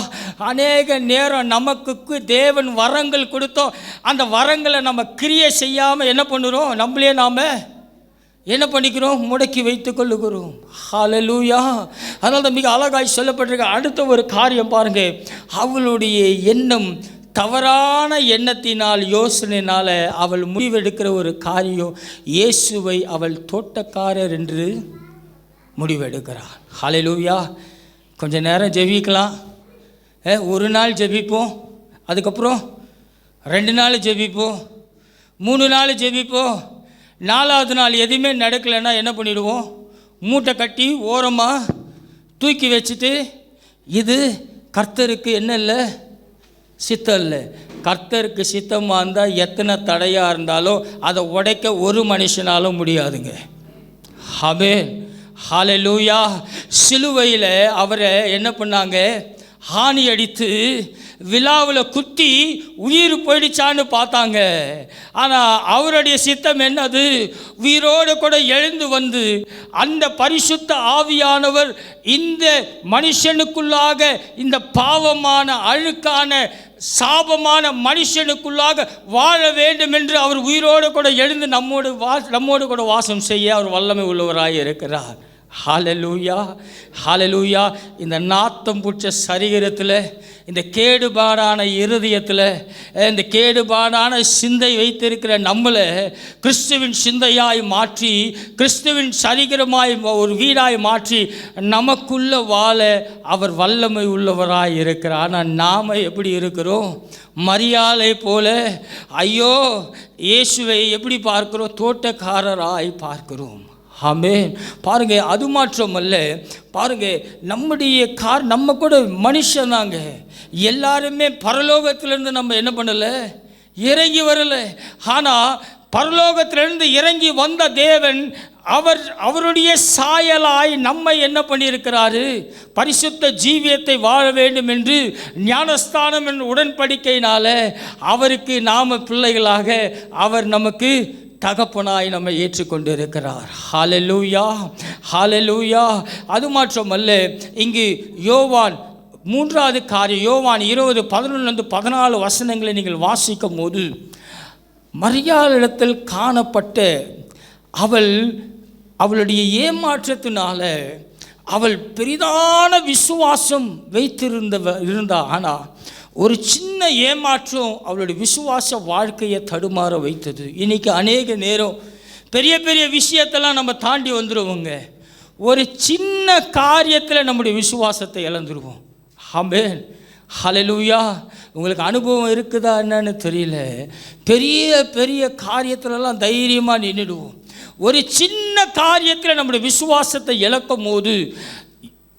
Speaker 1: அநேக நேரம் நமக்கு தேவன் வரங்கள் கொடுத்தோம், அந்த வரங்களை நம்ம கிரியை செய்யாமல் என்ன பண்ணுறோம், நம்மளே நாம் என்ன பண்ணிக்கிறோம், முடக்கி வைத்து கொள்ளுகிறோம். ஹல்லேலூயா. அதனால தான் மிக அழகாய் சொல்லப்பட்டிருக்க அடுத்த ஒரு காரியம் பாருங்கள். அவளுடைய எண்ணம் தவறான எண்ணத்தினால், யோசனையினால் அவள் முடிவெடுக்கிற ஒரு காரியம், இயேசுவை அவள் தோட்டக்காரர் என்று முடிவெடுக்கிறாள். ஹல்லேலூயா. கொஞ்சம் நேரம் ஜெபிக்கலாம், ஒரு நாள் ஜெபிப்போம், அதுக்கப்புறம் 2 நாள் ஜெபிப்போம், 3 நாள் ஜெபிப்போம், 4வது நாள் எதுவுமே நடக்கலைன்னா என்ன பண்ணிவிடுவோம், மூட்டை கட்டி ஓரமாக தூக்கி வச்சுட்டு, இது கர்த்தருக்கு என்ன இல்லை, சித்தம் இல்லை. கர்த்தருக்கு சித்தமாக இருந்தால் எத்தனை தடையாக இருந்தாலும் அதை உடைக்க ஒரு மனுஷனாலும் முடியாதுங்க. ஆமென், ஹல்லேலூயா. சிலுவையில் அவரை என்ன பண்ணாங்க, ஆணி அடித்து விழாவில் குத்தி உயிர் போயிடுச்சான்னு பார்த்தாங்க. ஆனால் அவருடைய சித்தம் என்னது, உயிரோடு கூட எழுந்து வந்து அந்த பரிசுத்த ஆவியானவர் இந்த மனுஷனுக்குள்ளாக, இந்த பாவமான அழுக்கான சாபமான மனுஷனுக்குள்ளாக வாழ வேண்டும் என்று அவர் உயிரோடு கூட எழுந்து நம்மோடு கூட வாசம் செய்ய அவர் வல்லமை உள்ளவராக இருக்கிறார். ஹல்லேலூயா, ஹல்லேலூயா. இந்த நாத்தம் புற்ற சரீரத்தில், இந்த கேடுபாடான இருதயத்தில், இந்த கேடுபாடான சிந்தை வைத்திருக்கிற நம்மளை கிறிஸ்துவின் சிந்தையாய் மாற்றி, கிறிஸ்துவின் சரீரமாய் ஒரு வீடாய் மாற்றி நமக்குள்ள வாழ அவர் வல்லமை உள்ளவராய் இருக்கிறார். ஆனால் நாம் எப்படி இருக்கிறோம், மரியாதை போல ஐயோ இயேசுவை எப்படி பார்க்கிறோம், தோட்டக்காரராய் பார்க்கிறோம். ஆமென். பாருங்கள், அது மாத்திரமல்ல, பாருங்கள், நம்ம கூட மனுஷனாங்க, எல்லாருமே பரலோகத்திலேருந்து நம்ம என்ன பண்ணலை, இறங்கி வரலை. ஆனால் பரலோகத்திலிருந்து இறங்கி வந்த தேவன் அவருடைய சாயலாய் நம்மை என்ன பண்ணியிருக்கிறாரு, பரிசுத்த ஜீவியத்தை வாழ வேண்டும் என்று ஞானஸ்தானம் என்ற உடன்படிக்கையினால் அவருக்கு நாம் பிள்ளைகளாக அவர் நமக்கு தகப்பனாய் நம்மை ஏற்றுக்கொண்டு இருக்கிறார். ஹல்லேலூயா, ஹல்லேலூயா. அது மாத்திரமல்ல, இங்கு யோவான் 3வது காரியம், யோவான் 20:11-14 வசனங்களை நீங்கள் வாசிக்கும் போது, மரியாளிடத்தில் காணப்பட்ட அவளுடைய ஏமாற்றத்தினால அவள் பெரிதான விசுவாசம் இருந்தா. ஆனால் ஒரு சின்ன ஏமாற்றம் அவளுடைய விசுவாச வாழ்க்கையை தடுமாற வைத்தது. இன்றைக்கி அநேக நேரம் பெரிய பெரிய விஷயத்தெல்லாம் நம்ம தாண்டி வந்துடுவோங்க, ஒரு சின்ன காரியத்தில் நம்முடைய விசுவாசத்தை இழந்துருவோம். ஆமென், ஹல்லேலூயா. உங்களுக்கு அனுபவம் இருக்குதா என்னன்னு தெரியல, பெரிய பெரிய காரியத்திலலாம் தைரியமாக நின்றுடுவோம். ஒரு சின்ன காரியத்தில் நம்முடைய விசுவாசத்தை இழக்கும் போது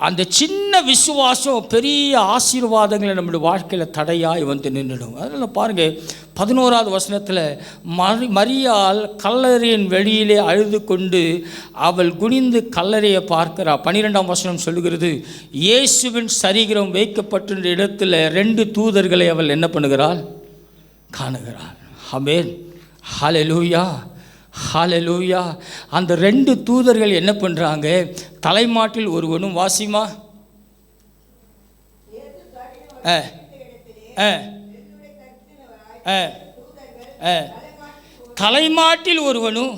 Speaker 1: அந்த சின்ன விசுவாசம் பெரிய ஆசீர்வாதங்களை நம்முடைய வாழ்க்கையில் தடையாய் வந்து நின்றுடும். அதனால் பாருங்கள், 11வது வசனத்தில் மரியாள் கல்லறையின் வெளியிலே அழுது கொண்டு அவள் குனிந்து கல்லறையை பார்க்கிறாள். 12ஆம் வசனம் சொல்லுகிறது, இயேசுவின் சரீரம் வைக்கப்பட்ட இடத்துல 2 தூதர்களை அவள் என்ன பண்ணுகிறாள், காணுகிறாள். ஆமென், ஹல்லேலூயா, ஹல்லேலூயா. அந்த 2 தூதர்கள் என்ன பண்ணுறாங்க, தலைமாட்டில் ஒருவனும், வாசிமா, தலைமாட்டில் ஒருவனும்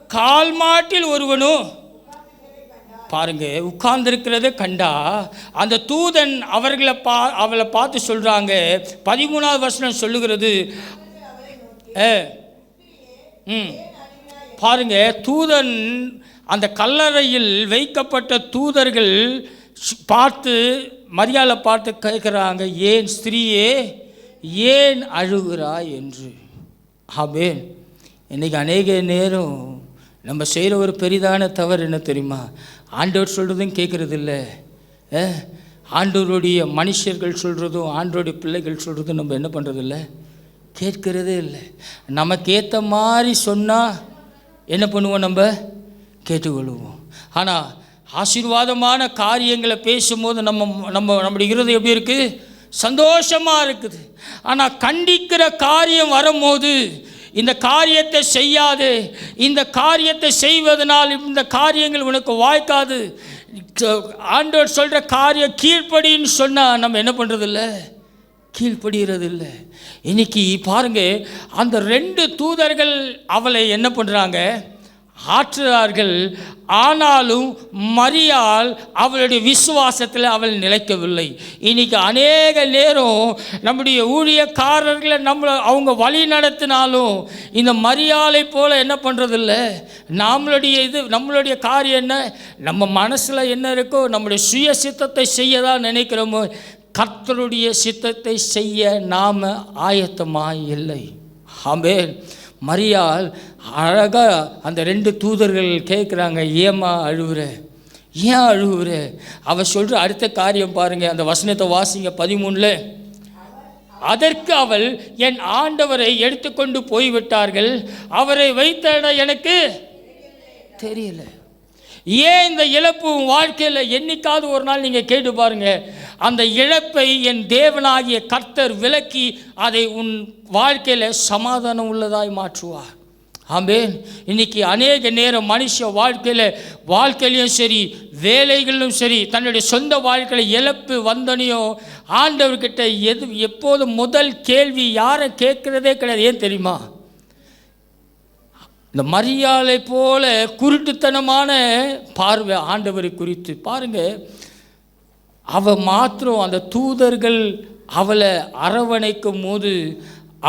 Speaker 1: கால் மாட்டில் ஒருவனும், பாருங்க, உட்கார்ந்திருக்கிறத கண்டா அந்த தூதன் அவளை பார்த்து சொல்கிறாங்க. 13வது வசனம் சொல்லுகிறது, பாருங்க, தூதன் அந்த கல்லறையில் வைக்கப்பட்ட தூதர்கள் மரியாதை பார்த்து கேட்குறாங்க, ஏன் ஸ்திரீயே ஏன் அழுகிறாய் என்று. ஆமென். இன்றைக்கி அநேக நேரம் நம்ம செய்கிற ஒரு பெரிதான தவறு என்ன தெரியுமா, ஆண்டவர் சொல்கிறதும் கேட்குறது இல்லை, ஆண்டவருடைய மனுஷர்கள் சொல்கிறதும் ஆண்டவருடைய பிள்ளைகள் சொல்கிறதும் நம்ம என்ன பண்ணுறதில்ல, கேட்கிறதே இல்லை. நமக்கு ஏற்ற மாதிரி சொன்னால் என்ன பண்ணுவோம், நம்ம கேட்டுக்கொள்வோம். ஆனால் ஆசீர்வாதமான காரியங்களை பேசும்போது நம்முடைய இருதயம் எப்படி இருக்குது, சந்தோஷமாக இருக்குது. ஆனால் கண்டிக்கிற காரியம் வரும்போது இந்த காரியத்தை செய்யாது, இந்த காரியத்தை செய்வதனால் இந்த காரியங்கள் உனக்கு வாய்க்காது. ஆண்டவர் சொல்கிற காரியம் கீழ்ப்படின்னு சொன்னால் நம்ம என்ன பண்ணுறதில்ல, கீழ்ப்படுகிறது இல்லை. இன்னைக்கு பாருங்க, அந்த 2 தூதர்கள் அவளை என்ன பண்ணுறாங்க, ஆற்றுறார்கள். ஆனாலும் மரியாள் அவளுடைய விசுவாசத்தில் அவள் நிலைக்கவில்லை. இன்னைக்கு அநேக நேரம் நம்முடைய ஊழியக்காரர்களை அவங்க வழி நடத்தினாலும் இந்த மரியாளை போல என்ன பண்ணுறதில்ல. நம்மளுடைய காரியம் என்ன, நம்ம மனசில் என்ன இருக்கோ நம்முடைய சுய சித்தத்தை செய்ய தான் நினைக்கிறோமோ. கர்த்தருடைய சித்தத்தை செய்ய நாம் ஆயத்தமாய் இல்லை. ஆமென். மரியாள் அழகாக அந்த 2 தூதர்கள் கேட்குறாங்க, ஏம்மா அழுவுற, ஏன் அழுவுற? அவள் சொல்கிற அடுத்த காரியம் பாருங்கள், அந்த வசனத்தை வாசிங்க 13. அதற்கு அவள், என் ஆண்டவரை எடுத்துக்கொண்டு போய்விட்டார்கள், அவரை வைத்த இடம் எனக்கு தெரியல. ஏன் இந்த இழப்பு வாழ்க்கையில் என்னைக்காவது ஒரு நாள் நீங்கள் கேட்டு பாருங்கள், அந்த இழப்பை என் தேவனாகிய கர்த்தர் விலக்கி அதை உன் வாழ்க்கையில் சமாதானம் உள்ளதாய் மாற்றுவார். ஆமென். இன்னைக்கு அநேக நேரம் மனுஷ வாழ்க்கையிலையும் சரி, வேலைகளிலும் சரி, தன்னுடைய சொந்த வாழ்க்கையில் இழப்பு வந்தனையும் ஆண்டவர்கிட்ட எப்போதும் முதல் கேள்வி யாரை கேட்குறதே கிடையாது. ஏன் தெரியுமா? இந்த மரியாளை போல குருட்டுத்தனமான பார்வை ஆண்டவரை குறித்து பாருங்க. அவள் மாத்திரம் அந்த தூதர்கள் அவளை அரவணைக்கும் போது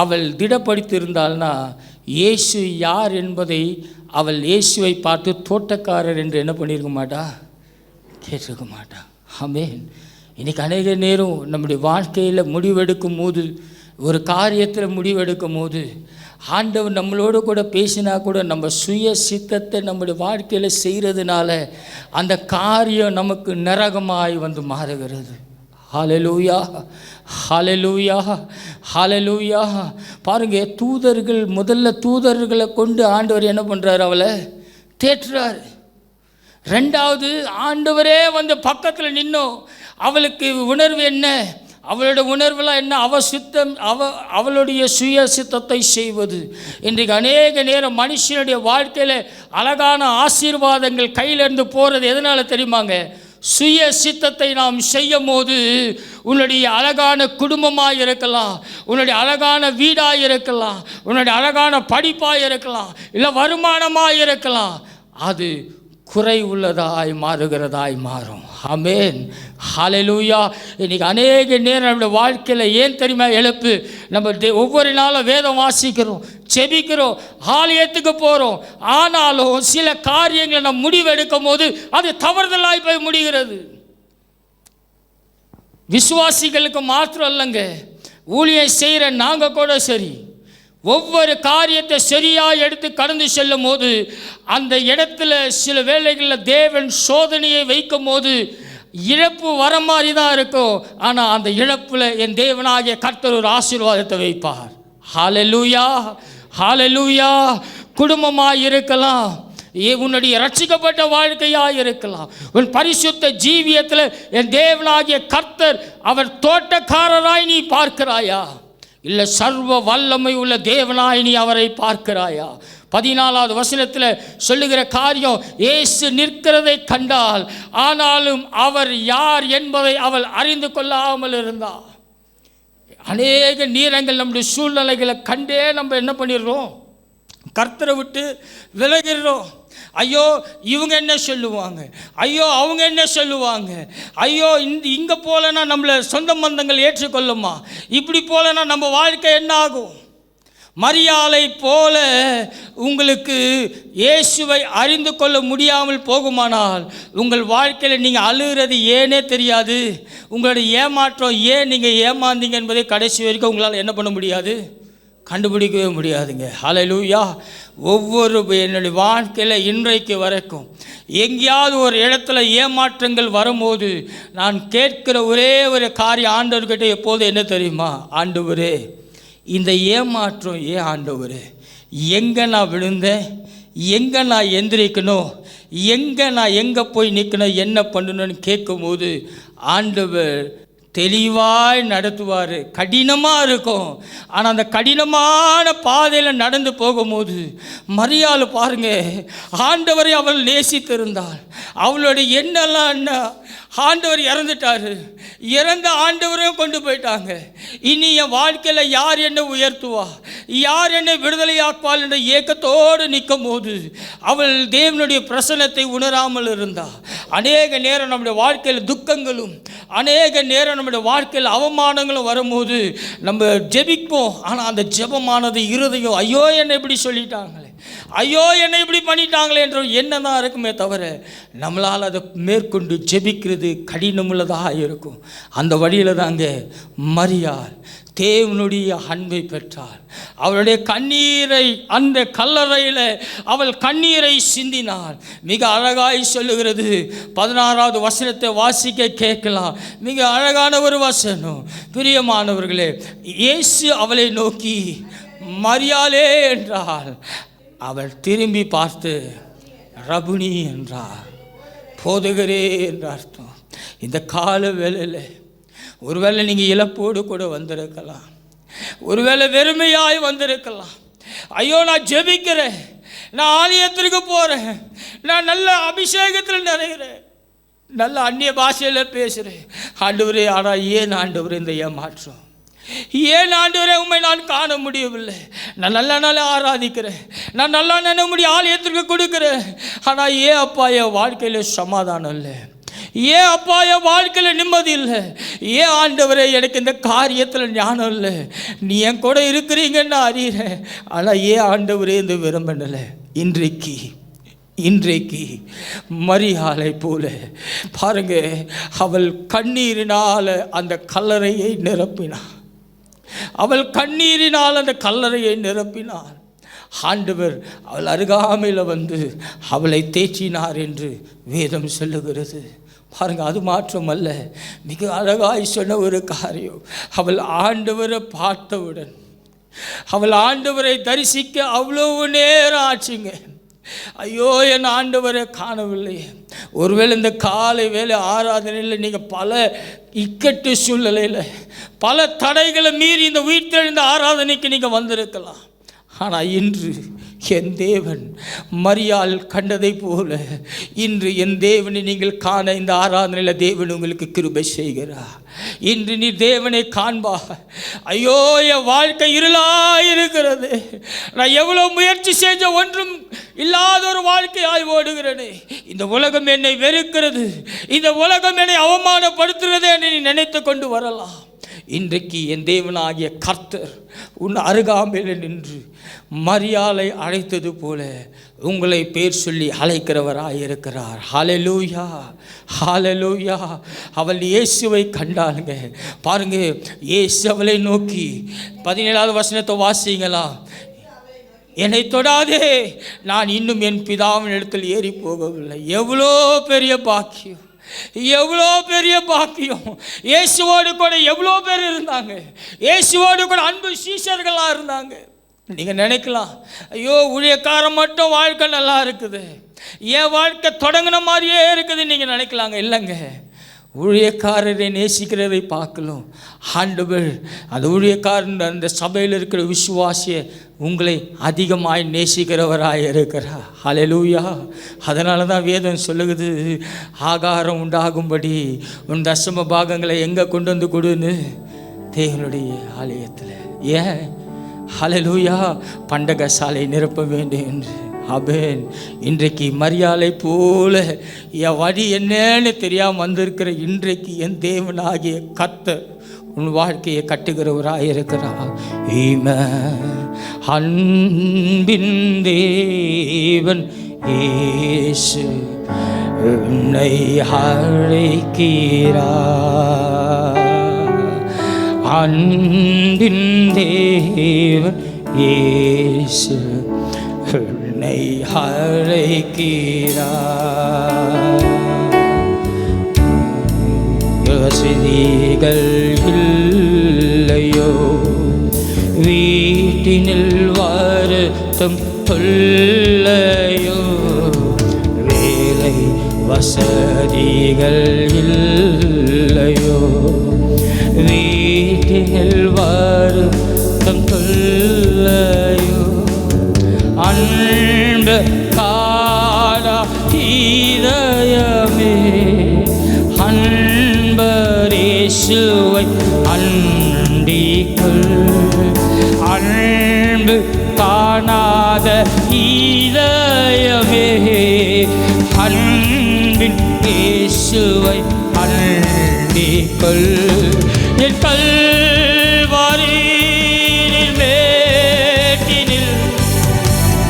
Speaker 1: அவள் திடப்படுத்தியிருந்தாள்னா, இயேசு யார் என்பதை அவள் இயேசுவை பார்த்து தோட்டக்காரர் என்று என்ன பண்ணியிருக்க மாட்டா, கேட்டிருக்க மாட்டா. ஆமென். இன்றைக்கி அநேக நேரம் நம்முடைய வாழ்க்கையில் முடிவெடுக்கும் போது, ஒரு காரியத்தில் முடிவெடுக்கும் போது ஆண்டவர் நம்மளோடு கூட பேசினா கூட நம்ம சுய சித்தத்தை நம்முடைய வாழ்க்கையில் செய்கிறதுனால அந்த காரியம் நமக்கு நரகமாய் வந்து மாறுகிறது. ஹல்லேலூயா, ஹல்லேலூயா, ஹல்லேலூயா. பாருங்க, தூதர்கள் முதல்ல தூதர்களை கொண்டு ஆண்டவர் என்ன பண்ணுறாரு, அவளை தேற்றுறாரு. 2வது ஆண்டவரே வந்து பக்கத்தில் நின்னோம். அவளுக்கு உணர்வு என்ன, அவளோட உணர்வெல்லாம் என்ன, அவளுடைய சுய சித்தத்தை செய்வது. இன்றைக்கு அநேக நேரம் மனுஷனுடைய வாழ்க்கையில் அழகான ஆசீர்வாதங்கள் கையிலேருந்து போகிறது எதனால் தெரியுமாங்க? சுய சித்தத்தை நாம் செய்யும் போது உன்னுடைய அழகான குடும்பமாக இருக்கலாம், உன்னுடைய அழகான வீடாக இருக்கலாம், உன்னுடைய அழகான படிப்பாக இருக்கலாம், இல்லை வருமானமாக இருக்கலாம், அது குறை உள்ளதாய் மாறுகிறதாய் மாறும். ஆமென், ஹல்லேலூயா. இன்றைக்கி அநேக நேரம் நம்முடைய வாழ்க்கையில் ஏன் தெரியுமா இழப்பு? நம்ம ஒவ்வொரு நாளும் வேதம் வாசிக்கிறோம், செபிக்கிறோம், ஆலயத்துக்கு போகிறோம், ஆனாலும் சில காரியங்களை நம்ம முடிவெடுக்கும் போது அது தவறுதலாய் போய் முடிகிறது. விசுவாசிகளுக்கு மாத்திரம் இல்லைங்க, ஊழியம் செய்கிற நாங்கள் கூட சரி, ஒவ்வொரு காரியத்தை சரியாக எடுத்து கடந்து செல்லும் போது அந்த இடத்துல சில வேளைகளில் தேவன் சோதனையை வைக்கும் போது இழப்பு வர மாதிரி தான் இருக்கும். ஆனால் அந்த இழப்பில் என் தேவனாகிய கர்த்தர் ஒரு ஆசீர்வாதத்தை வைப்பார். ஹல்லேலூயா, ஹல்லேலூயா. குடும்பமாக இருக்கலாம், உன்னுடைய ரட்சிக்கப்பட்ட வாழ்க்கையாக இருக்கலாம், உன் பரிசுத்த ஜீவியத்தில் என் தேவனாகிய கர்த்தர் அவர் தோட்டக்காரராய் நீ பார்க்கிறாயா, இல்லை சர்வ வல்லமை உள்ள தேவனாய் நீ அவரை பார்க்கிறாயா? 14வது வசனத்தில் சொல்லுகிற காரியம், இயேசு நிற்கிறதை கண்டால் ஆனாலும் அவர் யார் என்பதை அவள் அறிந்து கொள்ளாமல் இருந்தார். அநேக நேரங்கள் நம்முடைய சூழ்நிலைகளை கண்டே நம்ம என்ன பண்ணிடுறோம், கர்த்தரை விட்டு விலகிடுறோம். ஐயோ இவங்க என்ன சொல்லுவாங்க, ஐயோ அவங்க என்ன சொல்லுவாங்க, ஐயோ இங்கே போலனா நம்மளை சொந்த பந்தங்கள் ஏற்றுக்கொள்ளுமா, இப்படி போலனா நம்ம வாழ்க்கை என்ன ஆகும்? மரியாளை போல உங்களுக்கு இயேசுவை அறிந்து கொள்ள முடியாமல் போகுமானால் உங்கள் வாழ்க்கையில் நீங்கள் அழுகிறது ஏனே தெரியாது. உங்களுடைய ஏமாற்றம் ஏன் நீங்கள் ஏமாந்தீங்க என்பதை கடைசி வரைக்கும் உங்களால் என்ன பண்ண முடியாது, கண்டுபிடிக்கவே முடியாதுங்க. ஹல்லேலூயா. ஒவ்வொரு என்னுடைய வாழ்க்கையில் இன்றைக்கு வரைக்கும் எங்கேயாவது ஒரு இடத்துல ஏமாற்றங்கள் வரும்போது நான் கேட்கிற ஒரே ஒரு காரியம் ஆண்டவர்கிட்ட எப்போது என்ன தெரியுமா, ஆண்டவரே இந்த ஏமாற்றம் ஏன் ஆண்டவரே, எங்கே நான் விழுந்தேன், எங்கே நான் எந்திரிக்கணும், எங்கே போய் நிற்கணும், என்ன பண்ணணும்னு கேட்கும்போது ஆண்டவர் தெளிவாய் நடத்துவார். கடினமாக இருக்கும், ஆனால் அந்த கடினமான பாதையில் நடந்து போகும்போது மரியாள் பாருங்க, ஆண்டவரை அவள் நேசித்திருந்தாள். அவளுடைய எண்ணெல்லாம் என்ன, ஆண்டவர் இறந்துட்டார், இறந்த ஆண்டவரையும் கொண்டு போயிட்டாங்க. இனி என் வாழ்க்கையில் யார் என்னை உயர்த்துவா, யார் என்னை விடுதலையாக்குவாள் என்ற ஏக்கத்தோடு நிற்கும் போது அவள் தேவனுடைய பிரசன்னத்தை உணராமல் இருந்தா. அநேக நேரம் நம்முடைய வாழ்க்கையில் துக்கங்களும், அநேக நேரம் நம்முடைய வாழ்க்கையில் அவமானங்களும் வரும்போது நம்ம ஜெபிப்போம். ஆனால் அந்த ஜெபமானது இருதயம், ஐயோ என்னை இப்படி சொல்லிட்டாங்களே, ஐயோ என்னை இப்படி பண்ணிட்டாங்களே என்ற எண்ணம் தான் இருக்குமே தவிர நம்மளால் அதை மேற்கொண்டு ஜெபிக்கிறது கடினமுள்ளதாக இருக்கும். அந்த வழியில் தாங்க மரியாள் தேவனுடைய அன்பை பெற்றாள். அவளுடைய கண்ணீரை, அந்த கல்லறையில் அவள் கண்ணீரை சிந்தினாள். மிக அழகாய் சொல்லுகிறது. 16வது வசனத்தை வாசிக்க கேட்கலாம். மிக அழகான ஒரு வசனம். பிரியமானவர்களே, இயேசு அவளை நோக்கி மரியாளே என்றாள். அவள் திரும்பி பார்த்து ரபுனி என்றார், போதகரே என்ற அர்த்தம். இந்த கால வேளையில் ஒருவேளை நீங்கள் இழப்போடு கூட வந்திருக்கலாம், ஒருவேளை வெறுமையாய் வந்திருக்கலாம். ஐயோ நான் ஜெபிக்கிறேன், நான் ஆலயத்திற்கு போகிறேன், நான் நல்ல அபிஷேகத்தில் நிறைகிறேன், நல்ல அந்நிய பாஷையில் பேசுகிறேன் ஆண்டவரே, ஆனால் ஏன் ஆண்டவரே இந்த ஏமாற்றம், ஏன் ஆண்டவரே உண்மை நான் காண முடியவில்லை, நான் நல்லா ஆராதிக்கிறேன், நான் நல்லா முடிய ஆலயத்திற்கு கொடுக்குறேன், ஆனால் ஏன் அப்பா என் வாழ்க்கையில் சமாதானம் இல்லை, ஏன் அப்பா என் வாழ்க்கையில் நிம்மதி இல்லை, ஏன் ஆண்டவரே எனக்கு இந்த காரியத்தில் ஞானம் இல்லை, நீ என் கூட இருக்கிறீங்கன்னு அறிகிறேன், ஆனால் ஏன் ஆண்டவரே இந்த விரும்பலை. இன்றைக்கு மரியாளை போல பாருங்க, அவள் கண்ணீரினால் அந்த கல்லறையை நிரப்பினாள். அவள் கண்ணீரினால் அந்த கல்லறையை நிரப்பினாள். ஆண்டவர் அவள் அருகாமையில் வந்து அவளை தேற்றினார் என்று வேதம் சொல்லுகிறது. பாருங்க, அது மாற்றமல்ல, மிக அழகாய் சொன்ன ஒரு காரியம். அவள் ஆண்டவரை பார்த்தவுடன், அவள் ஆண்டவரை தரிசிக்க அவ்வளவு நேரம் ஆச்சுங்க. ஐயோ என் ஆண்டவரை காணவில்லை. ஒருவேளை இந்த காலை வேலை ஆராதனையில் நீங்கள் பல இக்கட்டு சூழ்நிலையில், பல தடைகளை மீறி இந்த உயிர்த்தெழுந்த ஆராதனைக்கு நீங்கள் வந்திருக்கலாம். ஆனால் இன்று என் தேவன் மரியாள் கண்டதை போல இன்று என் தேவனை நீங்கள் காண இந்த ஆராதனையில் தேவன் உங்களுக்கு கிருபை செய்கிறார். இன்று நீ தேவனை காண்பா. ஐயோ என் வாழ்க்கை இருளாயிருக்கிறது, நான் எவ்வளோ முயற்சி செஞ்ச ஒன்றும் இல்லாத ஒரு வாழ்க்கையாய் ஓடுகிறேனே, இந்த உலகம் என்னை வெறுக்கிறது, இந்த உலகம் என்னை அவமானப்படுத்துகிறது என்று நீ நினைத்து கொண்டு வரலாம். இன்றைக்கு என் தேவனாகிய கர்த்தர் உன் அருகாமையில் நின்று மரியாளை அழைத்தது போல உங்களை பேர் சொல்லி அழைக்கிறவராயிருக்கிறார். ஹல்லேலூயா, ஹல்லேலூயா. அவள் இயேசுவை கண்டாளுங்க. பாருங்க, இயேசு அவளை நோக்கி 17வது வசனத்தை வாசிங்களா, என்னை தொடாதே, நான் இன்னும் என் பிதாவின் இடத்தில் ஏறி போகவில்லை. எவ்வளோ பெரிய பாக்கியம், எவ்வளோ பெரிய பாக்கியம். இயேசுவோடு கூட எவ்வளோ பேர் இருந்தாங்க, இயேசுவோடு கூட அன்பு சீஷர்களாக இருந்தாங்க. நீங்கள் நினைக்கலாம், ஐயோ ஊழியக்காரன் மட்டும் வாழ்க்கை நல்லா இருக்குது, என் வாழ்க்கை தொடங்கின மாதிரியே இருக்குது நீங்கள் நினைக்கலாங்க. இல்லைங்க, ஊழியக்காரரை நேசிக்கிறதை பார்க்கலாம். ஆண்டவர் அந்த ஊழியக்காரன் அந்த சபையில் இருக்கிற விசுவாசியை உங்களை அதிகமாய் நேசிக்கிறவராக இருக்கிறார். ஹல்லேலூயா. அதனால தான் வேதம் சொல்லுகிறது, ஆகாரம் உண்டாகும்படி உன் தசம பாகங்களை எங்கே கொண்டு வந்து கொடுன்னு, தேவனுடைய ஆலயத்தில். ஏன்? ஹல்லேலூயா, பண்டக சாலை நிரப்ப வேண்டும் என்று. ஆமென். இன்றைக்கு மரியாளை போல என் வழி என்னன்னு தெரியாமல் வந்திருக்கிற இன்றைக்கு என் தேவனாகிய கர்த்தர் உன் வாழ்க்கையை கட்டுகிறவராக இருக்கிறார். அன்பின் தேவன் இயேசு உன்னை அழைக்கிறார். அன்பின் தேவன் இயேசு உன்னை அழைக்கிறார். வசதிகள் இல்லையோ, வீட்டினில் வருத்தம் இல்லையோ, வேலை வசதிகள் இல்லையோ, வருத்தம் தொல்லையோ அன்பு காணா இதயமே அன்பரேசுவை அண்டிக்குள் அன்பு காணாத இதயமே அன்பின் இயேசுவை அண்டிக்குள் என் கல்வாரியின் மேட்டினில்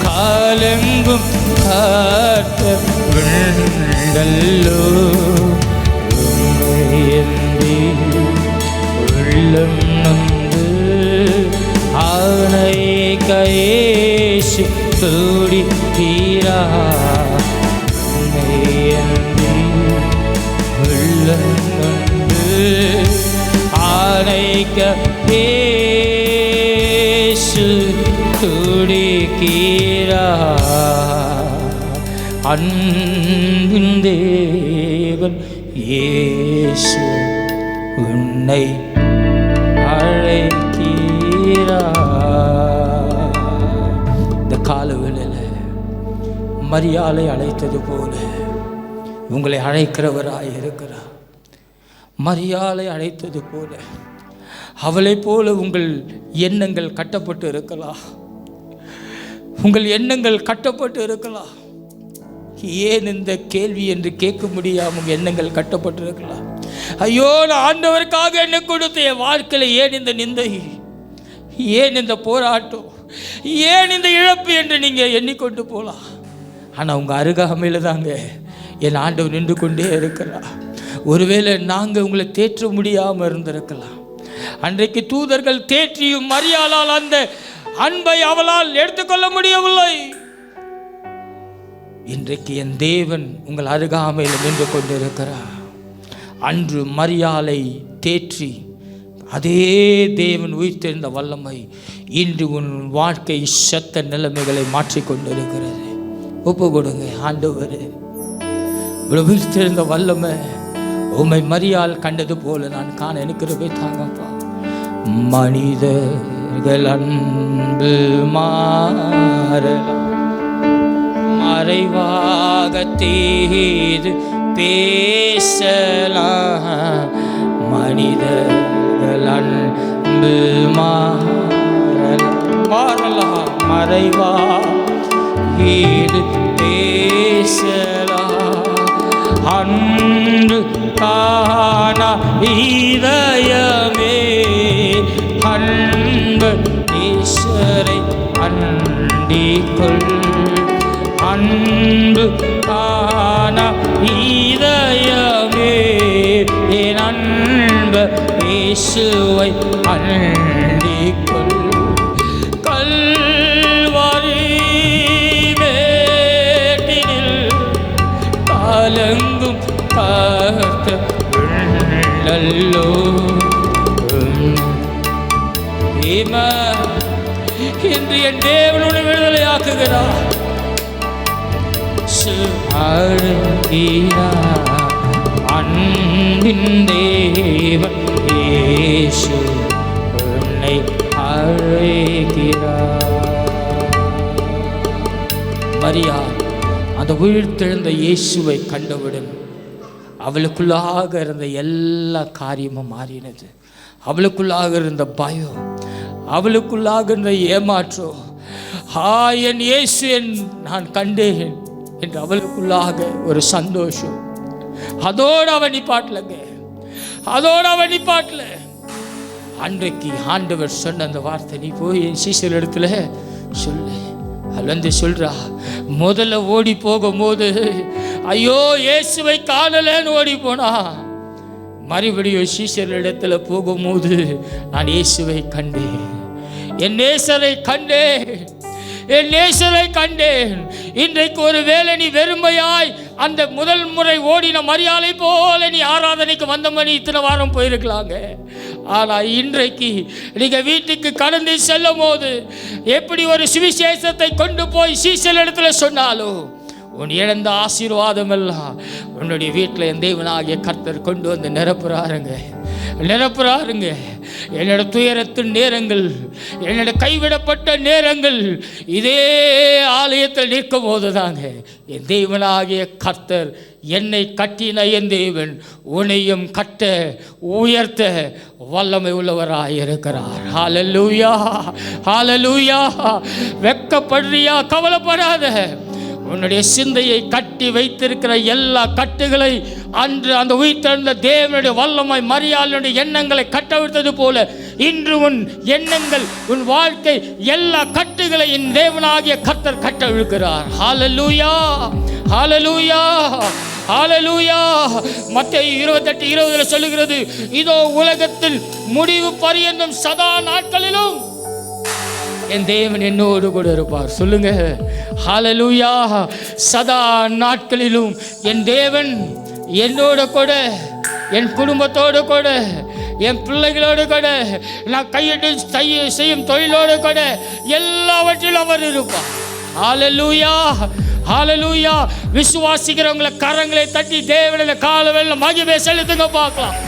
Speaker 1: காலெங்கும் கர்த்தர் விண்டல்லோ உள்ளம் நொந்து அவனை கையேசு துடித்தீரா உள்ளம் நொந்து ஆனைக்க இயேசு துடிக்கிறா அன்பின் தேவன் இயேசு உன்னை அழைக்கிறார். இந்த காலவேளையில் மரியாதை அழைத்தது போல உங்களை அழைக்கிறவராய் இருக்கிறார். மரியாதை அழைத்தது போல அவளை போல உங்கள் எண்ணங்கள் கட்டப்பட்டு இருக்கலாம். உங்கள் எண்ணங்கள் கட்டப்பட்டு இருக்கலாம். ஏன் இந்த கேள்வி என்று கேட்க முடியாமல் எண்ணங்கள் கட்டப்பட்டு இருக்கலாம். ஐயோ, நான் ஆண்டவருக்காக என்ன கொடுத்த என் வாழ்க்கையில் ஏன் இந்த நிந்தை, ஏன் இந்த போராட்டம், ஏன் இந்த இழப்பு என்று நீங்கள் எண்ணிக்கொண்டு போகலாம். ஆனால் உங்கள் அருகாமையில் தாங்க என் ஆண்டவர் நின்று கொண்டே இருக்கிறார். ஒருவேளை நாங்கள் உங்களை தேற்ற முடியாமல் இருந்திருக்கலாம். அன்றைக்கு தூதர்கள் தேற்றியும் மரியாளால் அந்த அன்பை அவளால் எடுத்துக்கொள்ள முடியவில்லை. இன்றைக்கு என் தேவன் உங்கள் அருகாமையில் நின்று கொண்டிருக்கிறார். அன்று மரியாளை தேற்றி அதே தேவன் உயிர்த்தெழுந்த வல்லமை இன்று உன் வாழ்க்கை சத்த நிலைமைகளை மாற்றிக்கொண்டிருக்கிறது. ஒப்பு கொடுங்க. ஆண்டவரே, உயிர்த்தெழுந்த வல்லமை உம்மை மரியாள் கண்டது போல நான் காண எனக்கு தாங்கப்பா. மனிதர்கள் அன்பு மாறலாம், மறைவாக தீது பேசலாம். மனிதர்கள் அன்பு மாறலாம், மறைவாக தீது பேசலாம். அன்பு காணா இதயமே அன்பு ஈஸ்வரை அண்டிக்குள் அன்பு காணா இதயமே என் அன்பு இயேசுவை அண்டிக்குள் கல்வாரி மேட்டினில் காலெங்கும் காத்தல்லோ இன்று என் தேவனுடைய விடுதலை ஆக்குகிறார். அன்பின் தேவன் இயேசு உன்னை அழைக்கிறார். மரியாள் அந்த உயிர்த்தெழுந்த இயேசுவை கண்டவுடன் அவளுக்குள்ளாக இருந்த எல்லா காரியமும் மாறினது. அவளுக்குள்ளாக இருந்த பயம், அவளுக்குள்ளாக இருந்த ஏமாற்றம், என் இயேசு நான் கண்டேன் என்று அவளுக்குள்ளாக ஒரு சந்தோஷம். அதோடு அவன் நிப்பாட்டலங்க, அதோடு அவன் நிப்பாட்டல. அன்றைக்கு ஆண்டவர் சொன்ன அந்த வார்த்தை, நீ போய் என் சீசர் இடத்துல சொல்லு. அது வந்து சொல்றா, முதல்ல ஓடி போகும்போது ஐயோ இயேசுவை காணலன்னு ஓடி போனா, மறுபடியும் சீசர் இடத்துல போகும்போது நான் இயேசுவை கண்டேன், என் நேசரை கண்டேன், என் நேசரை கண்டேன். இன்றைக்கு ஒரு வேளை நீ வெறுமையாய் அந்த முதல் முறை ஓடின மரியாதை போல நீ ஆராதனைக்கு வந்த மணி இத்தனை வாரம் போயிருக்கலாங்க. ஆனால் இன்றைக்கு நீங்கள் வீட்டுக்கு கடந்து செல்லும் போது எப்படி ஒரு சுவிசேஷத்தை கொண்டு போய் சீசல் இடத்துல சொன்னாலும் உன் இழந்த ஆசீர்வாதம் எல்லாம் உன்னுடைய வீட்டில் என் தேவனாகிய கர்த்தர் கொண்டு வந்து நிரப்புறாருங்க. நிரப்புறாருங்க. என்னோட துயரத்தின் நேரங்கள், என்னோட கைவிடப்பட்ட நேரங்கள் இதே ஆலயத்தில் நிற்கும் போது தாங்க என் தேவனாகிய கர்த்தர் என்னை கட்டின என் தேவன் உன்னையும் கட்ட உயர்த்த வல்லமை உள்ளவராய் இருக்கிறார். ஹல்லேலூயா, ஹல்லேலூயா. வெட்கப்படுறியா? கவலைப்படாத. உன்னுடைய சிந்தையை கட்டி வைத்திருக்கிற எல்லா கட்டுகளை அன்று அந்த உயிர்த்தெழுந்த தேவனுடைய வல்லமை மரியாதையுடைய எண்ணங்களை கட்டவிழ்த்தது போல இன்று உன் எண்ணங்கள், உன் வாழ்க்கை, எல்லா கட்டுகளை என் தேவனாகிய கர்த்தர் கட்டவிழ்க்கிறார். ஹல்லேலூயா, ஹல்லேலூயா, ஹல்லேலூயா. மத்தேயு 28:20 சொல்லுகிறது, இதோ உலகத்தில் முடிவு பரியந்தம் சதா நாட்களிலும் என் தேவன் என்னோடு கூட இருப்பார். சொல்லுங்க, ஹல்லேலூயா. சதா நாட்களிலும் என் தேவன் என்னோட கூட, என் குடும்பத்தோடு கூட, என் பிள்ளைகளோடு கூட, நான் கையிட்டு செய்யும் தொழிலோடு கூட எல்லாவற்றிலும் அவர் இருப்பார். ஹல்லேலூயா, ஹல்லேலூயா. விசுவாசிக்கிறவங்களை கரங்களை தட்டி தேவனுடைய காலவெல்லாம் மகிமை செலுத்துங்க பார்க்கலாம்.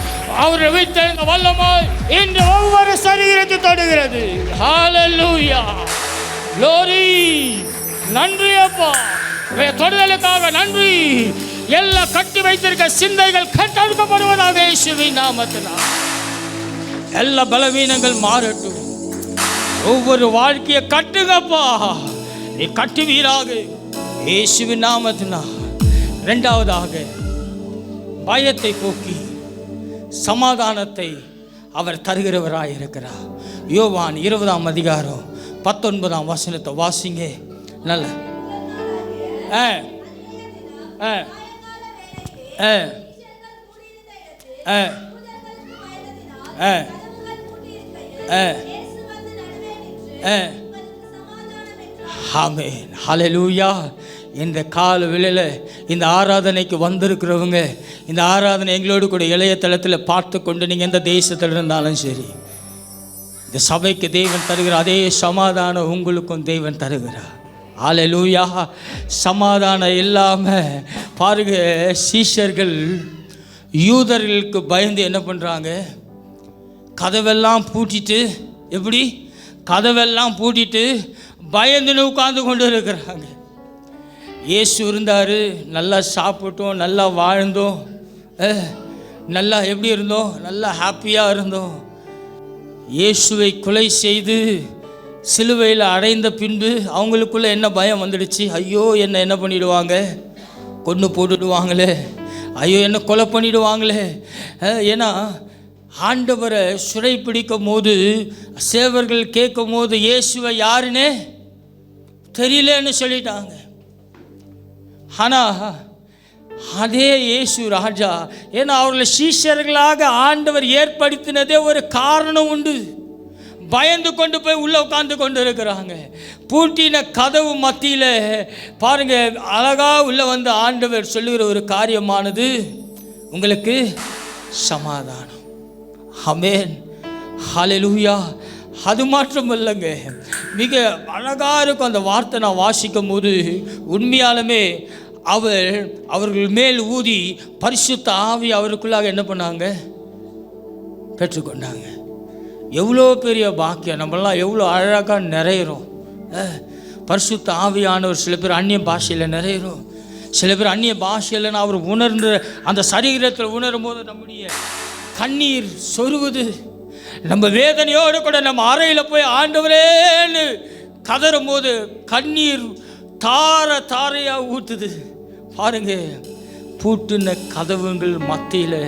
Speaker 1: அவருடைய வீட்டில் வல்லமை இன்று ஒவ்வொரு சரீரத்தை தொடுகிறது. ஹல்லேலூயா, glory. நன்றி அப்பா, தொடுதலுக்காக நன்றி. எல்லா கட்டி வைத்திருக்க சிந்தைகள் கட்டெடுக்கப்படுவதாக இயேசுவின் நாமத்தினால். எல்லா பலவீனங்கள் மாறட்டும். ஒவ்வொரு வாழ்க்கையை கட்டுங்கப்பா, நீ கட்டுவீராக இயேசுவின் நாமத்தினால். இரண்டாவதாக, பயத்தை போக்கி சமாதானத்தை அவர் தருகிறவராய் இருக்கிறார். யோவான் 20:19 வாசிங்க. நல்ல ஆமென், ஹல்லேலூயா. இந்த கால வேளையில் இந்த ஆராதனைக்கு வந்திருக்கிறவங்க, இந்த ஆராதனை எங்களோடு கூட இளைய தளத்தில் பார்த்து கொண்டு நீங்கள் எந்த தேசத்தில் இருந்தாலும் சரி, இந்த சபைக்கு தேவன் தருகிற அதே சமாதானம் உங்களுக்கும் தேவன் தருகிறார். ஹல்லேலூயா. சமாதானம் இல்லாமல் பாருங்க, சீஷர்கள் யூதர்களுக்கு பயந்து என்ன பண்ணுறாங்க? கதவெல்லாம் பூட்டிட்டு, எப்படி கதவெல்லாம் பூட்டிட்டு பயந்துன்னு உட்கார்ந்து கொண்டு இருக்கிறாங்க. இயேசு இருந்தார், நல்லா சாப்பிட்டோம், நல்லா வாழ்ந்தோம், நல்லா எப்படி இருந்தோம்? நல்லா ஹாப்பியாக இருந்தோம். இயேசுவை கொலை செய்து சிலுவையில் அடைந்த பின்பு அவங்களுக்குள்ளே என்ன பயம் வந்துடுச்சு? ஐயோ, என்ன பண்ணிடுவாங்க? கொன்று போட்டுடுவாங்களே, ஐயோ என்ன கொலை பண்ணிடுவாங்களே. ஏன்னா ஆண்டவரை சுரை பிடிக்கும் போது சேவர்கள் கேட்கும் போது இயேசுவை யாருன்னே தெரியலன்னு சொல்லிட்டாங்க. ஆனால் அதே இயேசு ராஜா, ஏன்னா அவர்களை சீஷர்களாக ஆண்டவர் ஏற்படுத்தினதே ஒரு காரணம் உண்டு. பயந்து கொண்டு போய் உள்ளே உட்கார்ந்து கொண்டு இருக்கிறாங்க. பூட்டின கதவு மத்தியில் பாருங்க, அழகாக உள்ளே வந்து ஆண்டவர் சொல்லுகிற ஒரு காரியமானது, உங்களுக்கு சமாதானம். ஆமென், ஹல்லேலூயா. அது மாற்றம் இல்லைங்க, மிக அழகாக இருக்கும் அந்த வார்த்தை. நான் வாசிக்கும் போது உண்மையாலுமே அவர்கள் மேல் ஊதி பரிசுத்த ஆவி அவருக்குள்ளாக என்ன பண்ணாங்க? பெற்றுக்கொண்டாங்க. எவ்வளோ பெரிய பாக்கியம்! நம்மளாம் எவ்வளோ அழகாக நிறையிறோம். பரிசுத்த ஆவியானவர் சில பேர் அந்நிய பாஷையில் நிறையிறோம், சில பேர் அந்நிய பாஷையில்னா அவர் உணர்ந்து அந்த சரீரத்தில் உணரும் போது நம்முடைய கண்ணீர் சொருகுது. நம்ம வேதனையோடு கூட நம்ம அறையில் போய் ஆண்டவரேன்னு கதறும் போது கண்ணீர் தாரையாக ஊற்றுது. பாருங்க, பூட்டின கதவுகள் மத்தியில்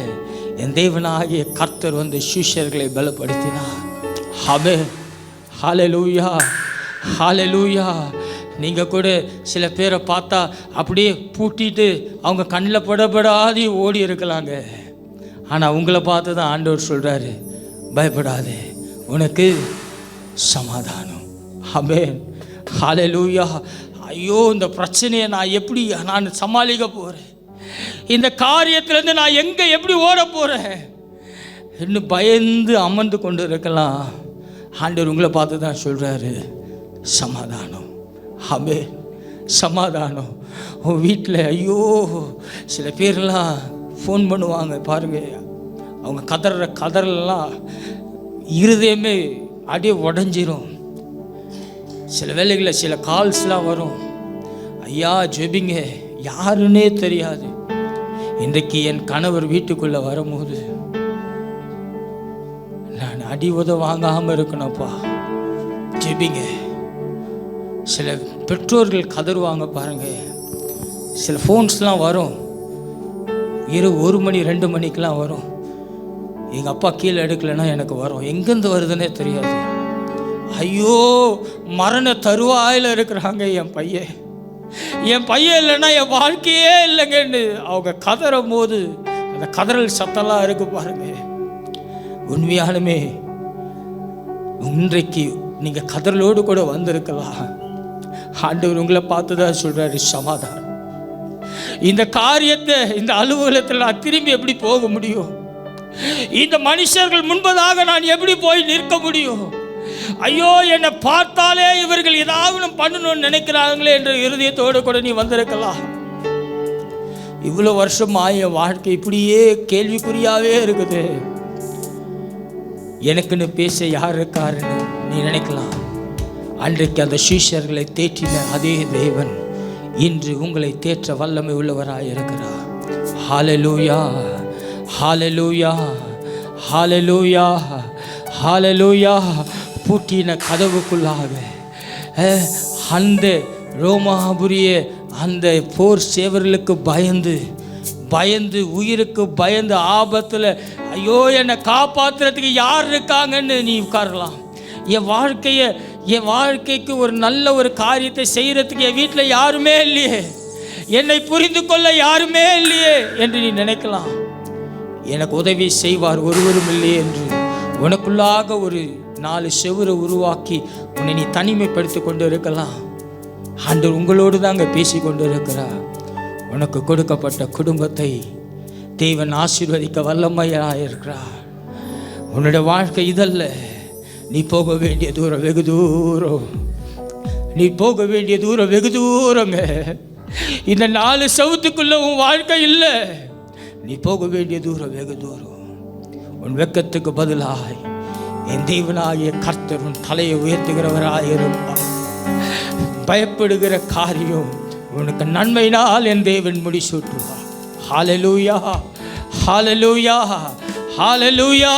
Speaker 1: என் தேவனாகிய கர்த்தர் வந்து சிஷ்யர்களை பலப்படுத்தினார். ஆமென், ஹல்லேலூயா, ஹல்லேலூயா. நீங்கள் கூட சில பேரை பார்த்தா அப்படியே பூட்டிட்டு அவங்க கண்ணில் படப்படாது ஓடி இருக்கலாங்க. ஆனால் உங்களை பார்த்து தான் ஆண்டவர் சொல்கிறாரு, பயப்படாதே, உனக்கு சமாதானம். ஆமென், ஹல்லேலூயா. ஐயோ, இந்த பிரச்சனையை நான் எப்படி சமாளிக்க போகிறேன்? இந்த காரியத்திலேருந்து நான் எப்படி ஓட போகிறேன்? இன்னும் பயந்து அமர்ந்து கொண்டு இருக்கலாம். ஆண்டவர் உங்களை பார்த்து தான் சொல்கிறாரு, சமாதானம். ஆமென், சமாதானம். உன் வீட்டில் ஐயோ, சில பேர்லாம் ஃபோன் பண்ணுவாங்க பாருங்க, அவங்க கதற கதறலாம் இருதயமே அப்படியே உடஞ்சிரும். சில வேளைகளில் சில கால்ஸ்லாம் வரும், ஐயா ஜெபிங்க, யாருன்னே தெரியாது. இன்றைக்கு என் கணவர் வீட்டுக்குள்ளே வரும்போது நான் அடி உத வாங்காமல் இருக்கணும்ப்பா, ஜெபிங்க. சில பெற்றோர்கள் கதறுவாங்க பாருங்க. சில ஃபோன்ஸ்லாம் வரும், இரவு 1 மணி 2 மணிக்கெலாம் வரும். எங்கள் அப்பா கீழே எடுக்கலைன்னா எனக்கு வரும், எங்கேருந்து வருதுன்னே தெரியாது. ஐயோ மரண தருவாயில் இருக்கிறாங்க என் பையன் இல்லைன்னா என் வாழ்க்கையே இல்லைங்கன்னு அவங்க கதறும் போது அந்த கதறல் சத்தம்லாம் இருக்கு பாருங்க. உண்மையாலுமே இன்றைக்கு நீங்கள் கதறலோடு கூட வந்திருக்கலாம். ஆண்டவர் உங்களை பார்த்து தான் சொல்கிறாரு, சமாதானம். இந்த காரியத்தை இந்த அலுவலகத்தில் நான் திரும்பி எப்படி போக முடியும்? இந்த மனுஷர்கள் முன்பதாக நான் எப்படி போய் நிற்க முடியும்? ஐயோ என்னை பார்த்தாலே இவர்கள் ஏதாவது பண்ணணும்னு நினைக்கிறாங்களே என்ற இருதயத்தோடு கூட நீ வந்திருக்கலாம். இவ்வளோ வருஷம் என் வாழ்க்கை இப்படியே கேள்விக்குறியாவே இருக்குது, எனக்குன்னு பேச யார் இருக்காருன்னு நீ நினைக்கலாம். அன்றைக்கு அந்த சீஷர்களை தேற்றின அதே தேவன் இன்று உங்களை தேற்ற வல்லமை உள்ளவராய் இருக்கிறார். ஹல்லேலூயா, ஹல்லேலூயா, ஹல்லேலூயா, ஹல்லேலூயா. பூட்டின கதவுக்குள்ளாக அந்த ரோமாபுரிய அந்த போர் சேவர்களுக்கு பயந்து உயிருக்கு பயந்து ஆபத்தில் ஐயோ என்னை காப்பாற்றுறதுக்கு யார் இருக்காங்கன்னு நீ உட்காரலாம். என் வாழ்க்கைக்கு ஒரு நல்ல ஒரு காரியத்தை செய்கிறதுக்கு என் வீட்டில் யாருமே இல்லையே, என்னை புரிந்து கொள்ள யாருமே இல்லையே என்று நீ நினைக்கலாம். எனக்கு உதவி செய்வார் ஒருவரும் இல்லையே என்று உனக்குள்ளாக ஒரு 4 செவுரை உருவாக்கி உன்னை நீ தனிமைப்படுத்தி கொண்டு இருக்கலாம். ஆண்டவர் உங்களோடு தாங்க பேசி கொண்டு இருக்கிறார். உனக்கு கொடுக்கப்பட்ட குடும்பத்தை தேவன் ஆசீர்வதிக்க வல்லமையாக இருக்கிறார். உன்னுடைய வாழ்க்கை இதல்ல, நீ போக வேண்டிய தூரம் வெகு தூரம், நீ போக வேண்டிய தூரம் வெகு தூரங்க. இந்த 4 செவுத்துக்குள்ள உன் வாழ்க்கை இல்லை, நீ போக வேண்டிய தூரம் வெகு தூரம். உன் வெக்கத்துக்கு பதிலாய் என் தேவனாகிய கர்த்தர் உன் தலையை உயர்த்துகிறவராயிருப்பார். பயப்படுகிற காரியம் உனக்கு நன்மையினால் என் தேவன் முடிசூட்டுவார். ஹல்லேலூயா, ஹல்லேலூயா, ஹல்லேலூயா.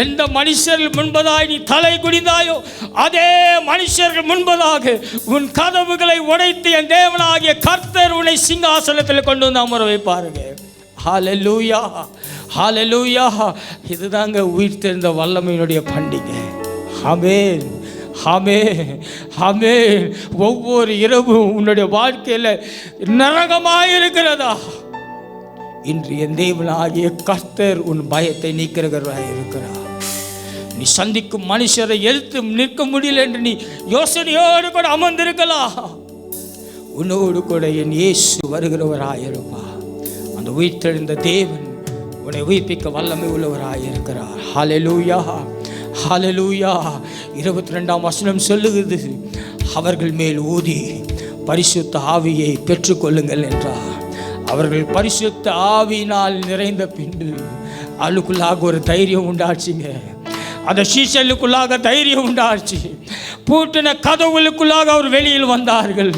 Speaker 1: எந்த மனுஷர்கள் முன்பதாய் நீ தலை குனிந்தாயோ அதே மனுஷர்கள் முன்பதாக உன் கதவுகளை உடைத்து என் தேவனாகிய கர்த்தர் உன்னை சிங்காசனத்தில் கொண்டு வந்து அமர வைப்பாருங்க. ஹல்லேலூயா, ஹல்லேலூயா. இதுதாங்க உயிர்த்தெழுந்த வல்லமையினுடைய பண்டிகை. ஆமென், ஆமென், ஆமென். ஒவ்வொரு இரவும் உன்னுடைய வாழ்க்கையில் நரகமாயிருக்கிறதா? இன்று என் தேவனாகிய கர்த்தர் உன் பயத்தை நீக்கிறவராக இருக்கிறார். நீ சந்திக்கும் மனுஷரை எதிர்த்து நிற்க முடியல என்று நீ யோசனையோடு கூட அமர்ந்திருக்கலாம். உன்னோடு கூட என் இயேசு வருகிறவராயிருப்பார். அந்த உயிர்த்தெழுந்த தேவன் உன்னை உயிர்ப்பிக்க வல்லமை உள்ளவராயிருக்கிறார். ஹல்லேலூயா, ஹல்லேலூயா. 22ஆம் வசனம் சொல்லுகிறது, அவர்கள் மேல் ஊதி பரிசுத்த ஆவியை பெற்றுக்கொள்ளுங்கள் என்றார். அவர்கள் பரிசுத்த ஆவியினால் நிறைந்த பின்பு அவளுக்குள்ளாக ஒரு தைரியம் உண்டாச்சுங்க. அந்த சீசலுக்குள்ளாக தைரியம் உண்டாச்சு. பூட்டின கதவுகளுக்குள்ளாக அவர் வெளியில் வந்தார்கள்.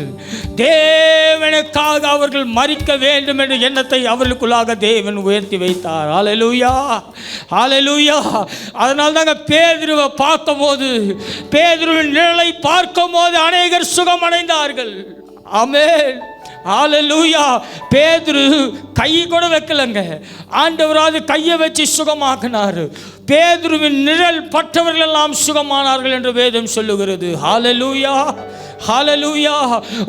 Speaker 1: தேவனுக்காக அவர்கள் மரிக்க வேண்டும் என்ற எண்ணத்தை அவர்களுக்குள்ளாக தேவன் உயர்த்தி வைத்தார். ஹல்லேலூயா, ஹல்லேலூயா. அதனால தாங்க பேதுருவை பார்க்கும் போது, பேதுருவின் நிழலை பார்க்கும் போது அநேகர் சுகமடைந்தார்கள். ஆமென், ஹல்லேலூயா. பேதுரு கை கூட வைக்கலங்க, ஆண்டவராது கையை வச்சு சுகமாக்கினார். பேதுருவின் நிழல் பட்டவர்கள் எல்லாம் சுகமானார்கள் என்று வேதம் சொல்லுகிறது. ஹல்லேலூயா, ஹல்லேலூயா.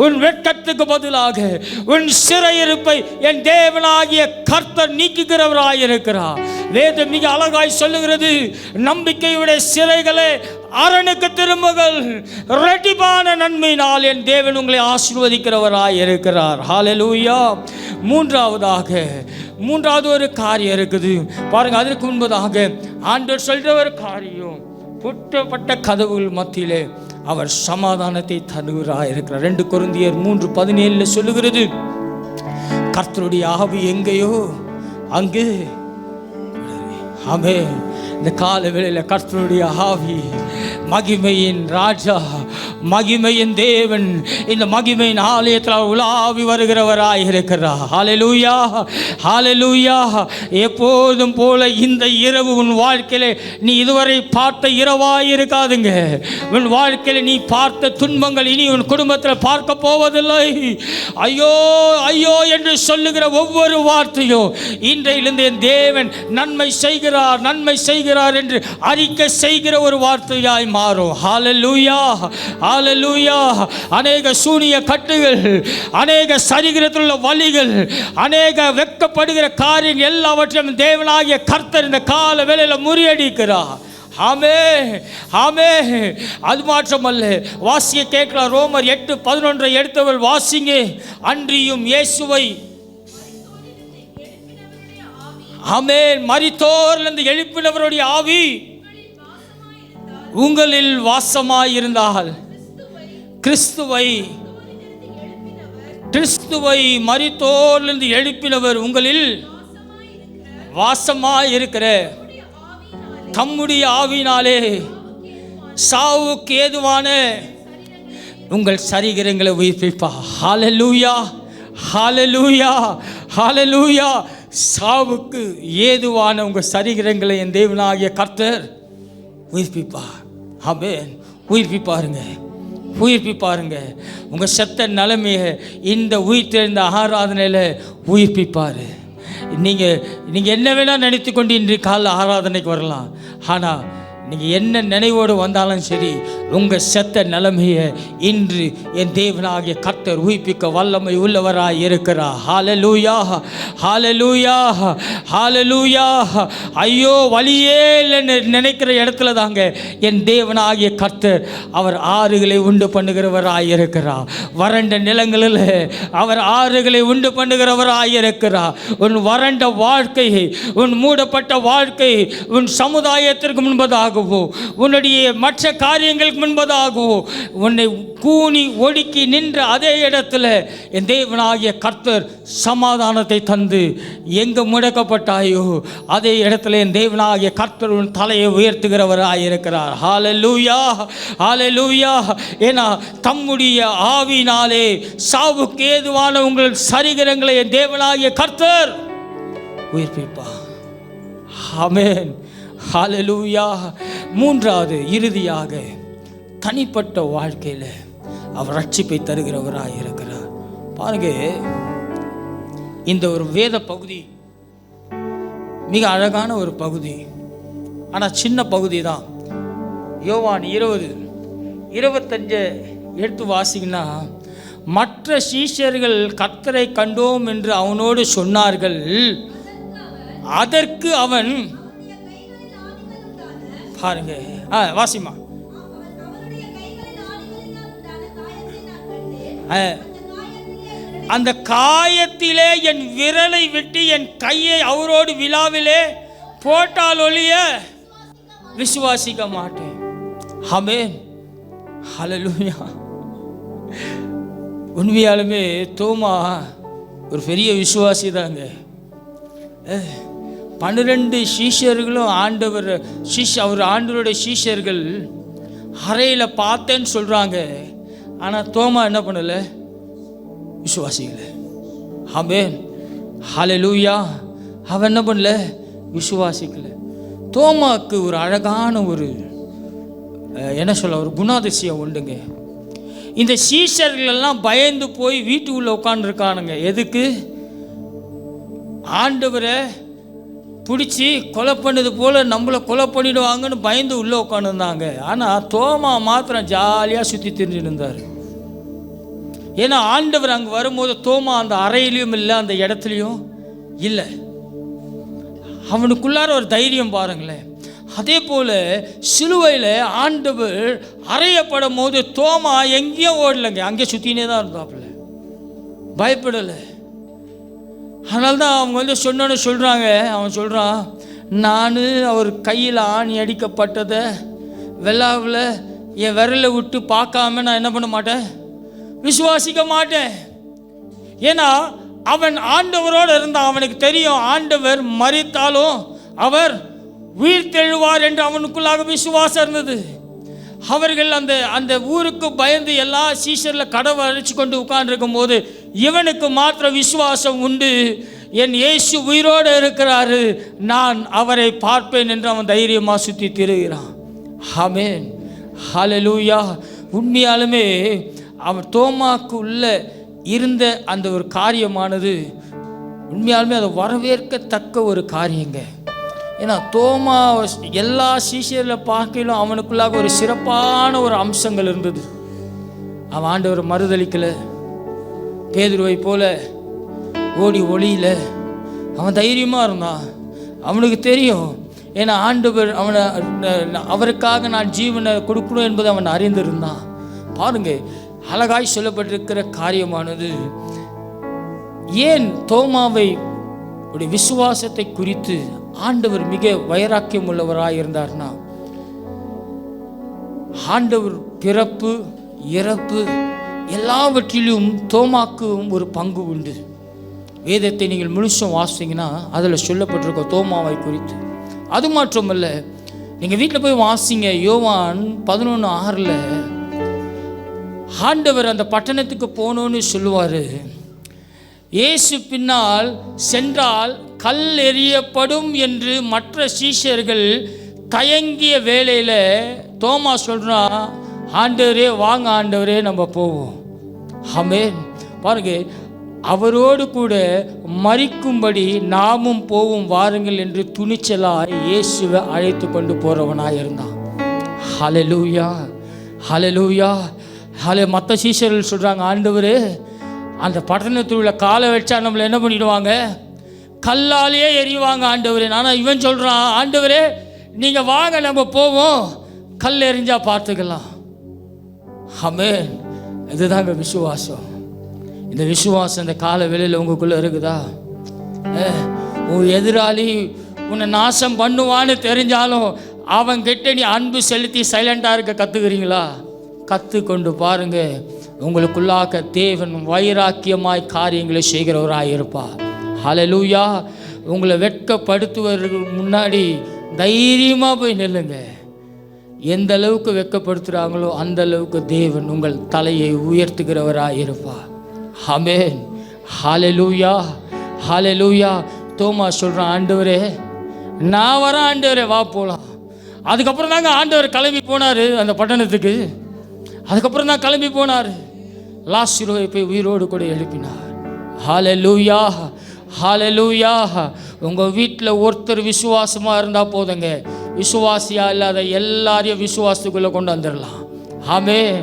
Speaker 1: உன் வெட்கத்துக்கு பதிலாக உன் சிறையிருப்பை என் தேவனாகிய கர்த்தர் நீக்குகிறவராயிருக்கிறார். வேதம் மிக அழகாய் சொல்லுகிறது, நம்பிக்கையுடைய சிறைகளே அரணுக்கு திரும்புகள், இரட்டிப்பான நன்மையினால் என் தேவன் உங்களை ஆசீர்வதிக்கிறவராய் இருக்கிறார். ஹல்லேலூயா. மூன்றாவது ஒரு காரியம் இருக்குது பாருங்க. அதற்கு முன்பதாக ஆண்டவர் சொல்ற ஒரு காரியம், பூட்டப்பட்ட கதவுகள் மத்தியிலே அவர் சமாதானத்தை தருகிறார் இருக்கிறார். 2 கொரிந்தியர் 3:17 சொல்லுகிறது, கர்த்தருடைய ஆவி எங்கேயோ அங்கு ஆமென். இந்த கால வேளையில் கர்த்தருடைய ஆவி, மகிமையின் ராஜா, மகிமையின் தேவன் இந்த மகிமையின் ஆலயத்தில் உலாவி வருகிறவராய் இருக்கிறார். ஹல்லேலூயா, ஹல்லேலூயா. எப்போதும் போல இந்த இரவு உன் வாழ்க்கையில நீ இதுவரை பார்த்த இரவாய் இருக்காதுங்க. உன் வாழ்க்கையில் நீ பார்த்த துன்பங்கள் இனி உன் குடும்பத்தில் பார்க்க போவதில்லை. ஐயோ ஐயோ என்று சொல்லுகிற ஒவ்வொரு வார்த்தையும் இன்றையிலிருந்து என் தேவன் நன்மை செய்கிறார், நன்மை செய்கிறார் என்று அறிக்கை செய்கிற ஒரு வார்த்தையாய் மாறும். ஹல்லேலூயா, ஹல்லேலூயா. அநேக சூனிய கட்டுகள், அநேக சரீரத்தில் உள்ள வலிகள், அநேக வெட்கப்படுகிற காரியங்கள் எல்லாவற்றையும் தேவனாகிய கர்த்தர் இந்த கால வேளையில் முறியடிக்கிறார். ஆமே, ஆமே. அது மாற்றமல்ல, வாசிய கேட்கலாம். ரோமர் 8:11 எடுத்தவள் வாசிங்க. அன்றியும் இயேசுவை, ஆமென், மரித்தோரிலிருந்து எழுப்பினவருடைய ஆவி உங்களில் வாசமாயிருந்தால், கிறிஸ்துவை மரித்தோரிலிருந்து எழுப்பினவர் உங்களில் வாசமாயிருக்கிற தம்முடைய ஆவியினாலே சாவுக்கு ஏதுவான உங்கள் சரீரங்களை உயிர்ப்பிப்பார். ஹல்லேலூயா, ஹல்லேலூயா, ஹல்லேலூயா. சாவுக்கு ஏதுவான உங்கள் சரீரங்களை என் தேவனாகிய கர்த்தர் உயிர்ப்பிப்பார். ஆமென். உயிர்ப்பிப்பாருங்க, உயிர்ப்பிப்பாருங்க. உங்கள் செத்த நிலைமையை இந்த உயிர்த்தெழுந்த ஆராதனையில் உயிர்ப்பிப்பார். நீங்கள் என்ன வேணால் நினைத்து கொண்டு இன்று காலைல ஆராதனைக்கு வரலாம். ஆனால் நீங்கள் என்ன நினைவோடு வந்தாலும் சரி, உங்கள் செத்த நிலைமையை இன்று என் தேவனாகிய கர்த்தர் உயிர்ப்பிக்க வல்லமை உள்ளவராய் இருக்கிறார். ஹல்லேலூயா, ஹல்லேலூயா, ஹல்லேலூயா. ஐயோ வழியே இல்லைன்னு நினைக்கிற இடத்துல தாங்க என் தேவனாகிய கர்த்தர் அவர் ஆறுகளை உண்டு பண்ணுகிறவராய் இருக்கிறார். வறண்ட நிலங்களில் அவர் ஆறுகளை உண்டு பண்ணுகிறவராய் இருக்கிறார். உன் வறண்ட வாழ்க்கையை, உன் மூடப்பட்ட வாழ்க்கை, உன் சமுதாயத்திற்கு முன்பதாக, உன்னுடைய மற்ற காரியங்களுக்கு முன்பதாகவோ உன்னை கூனி ஒடுக்கி நின்ற அதே இடத்துல என் தேவனாகிய கர்த்தர் சமாதானத்தை தந்து எங்க முடக்கப்பட்டாயோ அதே இடத்துல என் தேவனாகிய கர்த்தர் உன் தலையை உயர்த்துகிறவராய் இருக்கிறார். ஹல்லேலூயா, ஹல்லேலூயா. ஏன்னா தம்முடைய ஆவியினாலே சாவுக்கு ஏதுவான உங்கள் சரீரங்களை என் தேவனாகிய கர்த்தர் உயிர்ப்பிப்பார். ஆமென், ஹல்லேலூயா. மூன்றாவது, இறுதியாக தனிப்பட்ட வாழ்க்கையில் அவர் ரட்சிப்பை தருகிறவராக இருக்கிறார். பாருங்க, இந்த ஒரு வேத பகுதி மிக அழகான ஒரு பகுதி, ஆனால் சின்ன பகுதி தான். யோவான் 20:25 எடுத்து வாசிங்கன்னா, மற்ற சீஷர்கள் கர்த்தரை கண்டோம் என்று அவனோடு சொன்னார்கள். அதற்கு அவன், பாருங்க, வாசிமா, அந்த காயத்திலே என் விரலை விட்டு என் கையை அவரோடு விழாவிலே போட்டால் ஒழிய விசுவாசிக்க மாட்டேன். ஆமென், ஹல்லேலூயா. உண்மையாலுமே தோமா ஒரு பெரிய விசுவாசி தாங்க. 12 சீஷர்களும் அவர் ஆண்டவருடைய சீஷர்கள் அறையில் பார்த்தேன்னு சொல்கிறாங்க. ஆனால் தோமா என்ன பண்ணலை? விசுவாசிக்கலை. ஆமென், ஹல்லேலூயா. அவன் என்ன பண்ணல? விசுவாசிக்கலை. தோமாவுக்கு ஒரு அழகான ஒரு ஒரு குணாதிசயம் உண்டுங்க. இந்த சீஷர்களெல்லாம் பயந்து போய் வீட்டுக்குள்ளே உட்காந்துருக்கானுங்க. எதுக்கு? ஆண்டவரை பிடிச்சி கொலை பண்ணது போல் நம்மளை கொலை பண்ணிடுவாங்கன்னு பயந்து உள்ளே உட்காந்துருந்தாங்க. ஆனால் தோமா மாத்திரம் ஜாலியாக சுற்றி தெரிஞ்சுன்னு இருந்தார். ஏன்னா ஆண்டவர் அங்கே வரும்போது தோமா அந்த அறையிலையும் இல்லை, அந்த இடத்துலையும் இல்லை. அவனுக்குள்ளார ஒரு தைரியம் பாருங்களேன். அதே போல் சிலுவையில் ஆண்டவர் அறையப்படும் போது தோமா எங்கேயும் ஓடலைங்க, அங்கே சுற்றினே தான் இருந்தாப்புல, பயப்படலை. அதனால தான் அவங்க சொன்னோன்னு சொல்கிறாங்க. அவன் சொல்கிறான், நான் அவர் கையில் ஆணி அடிக்கப்பட்டதை வெள்ளாவில் என் விரலை விட்டு பார்க்காம நான் என்ன பண்ண மாட்டேன்? விசுவாசிக்க மாட்டேன். ஏன்னா அவன் ஆண்டவரோடு இருந்தான். அவனுக்கு தெரியும் ஆண்டவர் மரித்தாலும் அவர் உயிர் தெழுவார் என்று அவனுக்குள்ளாக விசுவாசம் இருந்தது. அவர்கள் அந்த ஊருக்கு பயந்து எல்லா சீஷரில் கடவை அழைச்சி கொண்டு உட்கார்ந்துருக்கும் போது இவனுக்கு மாத்திர விசுவாசம் உண்டு. என் இயேசு உயிரோடு இருக்கிறாரு, நான் அவரை பார்ப்பேன் என்று அவன் தைரியமாக சுற்றி திரிகிறான். ஆமென், ஹல்லேலூயா. உண்மையாலுமே அவன் தோமாக்கு உள்ள இருந்த அந்த ஒரு காரியமானது உண்மையாலுமே அதை வரவேற்கத்தக்க ஒரு காரியங்க. ஏன்னா தோமா எல்லா சீஷரில் பார்க்கலும் அவனுக்குள்ளாக ஒரு சிறப்பான ஒரு அம்சங்கள் இருந்தது. அவன் ஆண்டவர் மறுதளிக்கலை, பேதுருவை போல ஓடி ஒளியில் அவன் தைரியமாக இருந்தான். அவனுக்கு தெரியும், ஏன்னா ஆண்டவர் அவருக்காக நான் ஜீவனை கொடுக்கணும் என்பது அவன் அறிந்திருந்தான். பாருங்க, அழகாய் சொல்லப்பட்டிருக்கிற காரியமானது ஏன் தோமாவை உடைய விசுவாசத்தை குறித்து ஆண்டவர் மிக வைராக்கியம் உள்ளவராக இருந்தார்னா, ஆண்டவர் பிறப்பு இறப்பு எல்லாவற்றிலும் தோமாக்கும் ஒரு பங்கு உண்டு. வேதத்தை நீங்கள் முழுசும் வாசிங்கன்னா அதில் சொல்லப்பட்டிருக்கோம் தோமாவை குறித்து. அது மாத்திரமல்ல, நீங்கள் வீட்டில் போய் வாசிங்க, யோவான் 11:6 ஆண்டவர் அந்த பட்டணத்துக்கு போகணுன்னு சொல்லுவார். இயேசு பின்னால் சென்றால் கல் எறியப்படும் என்று மற்ற சீஷர்கள் தயங்கிய வேளையில் தோமா சொல்கிறான், ஆண்டவரே வாங்க ஆண்டவரே நம்ம போவோம். ஆமென். பாருங்க, அவரோடு கூட மரிக்கும்படி நாமும் போவோம் வாருங்கள் என்று துணிச்சலாய் இயேசுவை அழைத்து கொண்டு போகிறவனாக இருந்தான். ஹல்லேலூயா, ஹல்லேலூயா, மற்ற சீஷர்கள் சொல்கிறாங்க, ஆண்டவரே அந்த பட்டணத்தில் உள்ள காலை வச்சா நம்மளை என்ன பண்ணிடுவாங்க, கல்லாலேயே எறிவாங்க ஆண்டவரே. ஆனால் இவன் சொல்கிறான், ஆண்டவரே நீங்கள் வாங்க நம்ம போவோம், கல் எறிஞ்சா பார்த்துக்கலாம். ஆமென். இதுதாங்க விசுவாசம். இந்த விசுவாசம் இந்த கால வேளையில் உங்களுக்குள்ளே இருக்குதா? உன் எதிராளி உன்னை நாசம் பண்ணுவான்னு தெரிஞ்சாலும் அவன்கிட்ட நீ அன்பு செலுத்தி சைலண்டாக இருக்க கற்றுக்கிறீங்களா? கற்றுக்கொண்டு பாருங்க, உங்களுக்குள்ளாக தேவன் வைராக்கியமாய் காரியங்களை செய்கிறவராக இருப்பார். ஹல்லேலூயா. உங்களை வெட்கப்படுத்துவதற்கு முன்னாடி தைரியமாக போய் நில்லுங்க. எந்த அளவுக்கு வெட்கப்படுத்துகிறாங்களோ அந்த அளவுக்கு தேவன் உங்கள் தலையை உயர்த்துகிறவராக இருப்பார். ஆமென், ஹல்லேலூயா, ஹல்லேலூயா. தோமா சொல்கிறான், ஆண்டவரே நான் வரேன் ஆண்டவரே, வா போகலாம். அதுக்கப்புறம் தாங்க ஆண்டவர் கிளம்பி போனார் அந்த பட்டணத்துக்கு. அதுக்கப்புறம் தான் கிளம்பி போனார். லாசருவை போய் உயிரோடு கூட எழுப்பினார். ஹல்லேலூயா, ஹல்லேலூயா. உங்கள் வீட்டில் ஒருத்தர் விசுவாசமாக இருந்தால் போதுங்க, விசுவாசியாக இல்லாத எல்லாரையும் விசுவாசத்துக்குள்ளே கொண்டு வந்துடலாம். ஆமென்,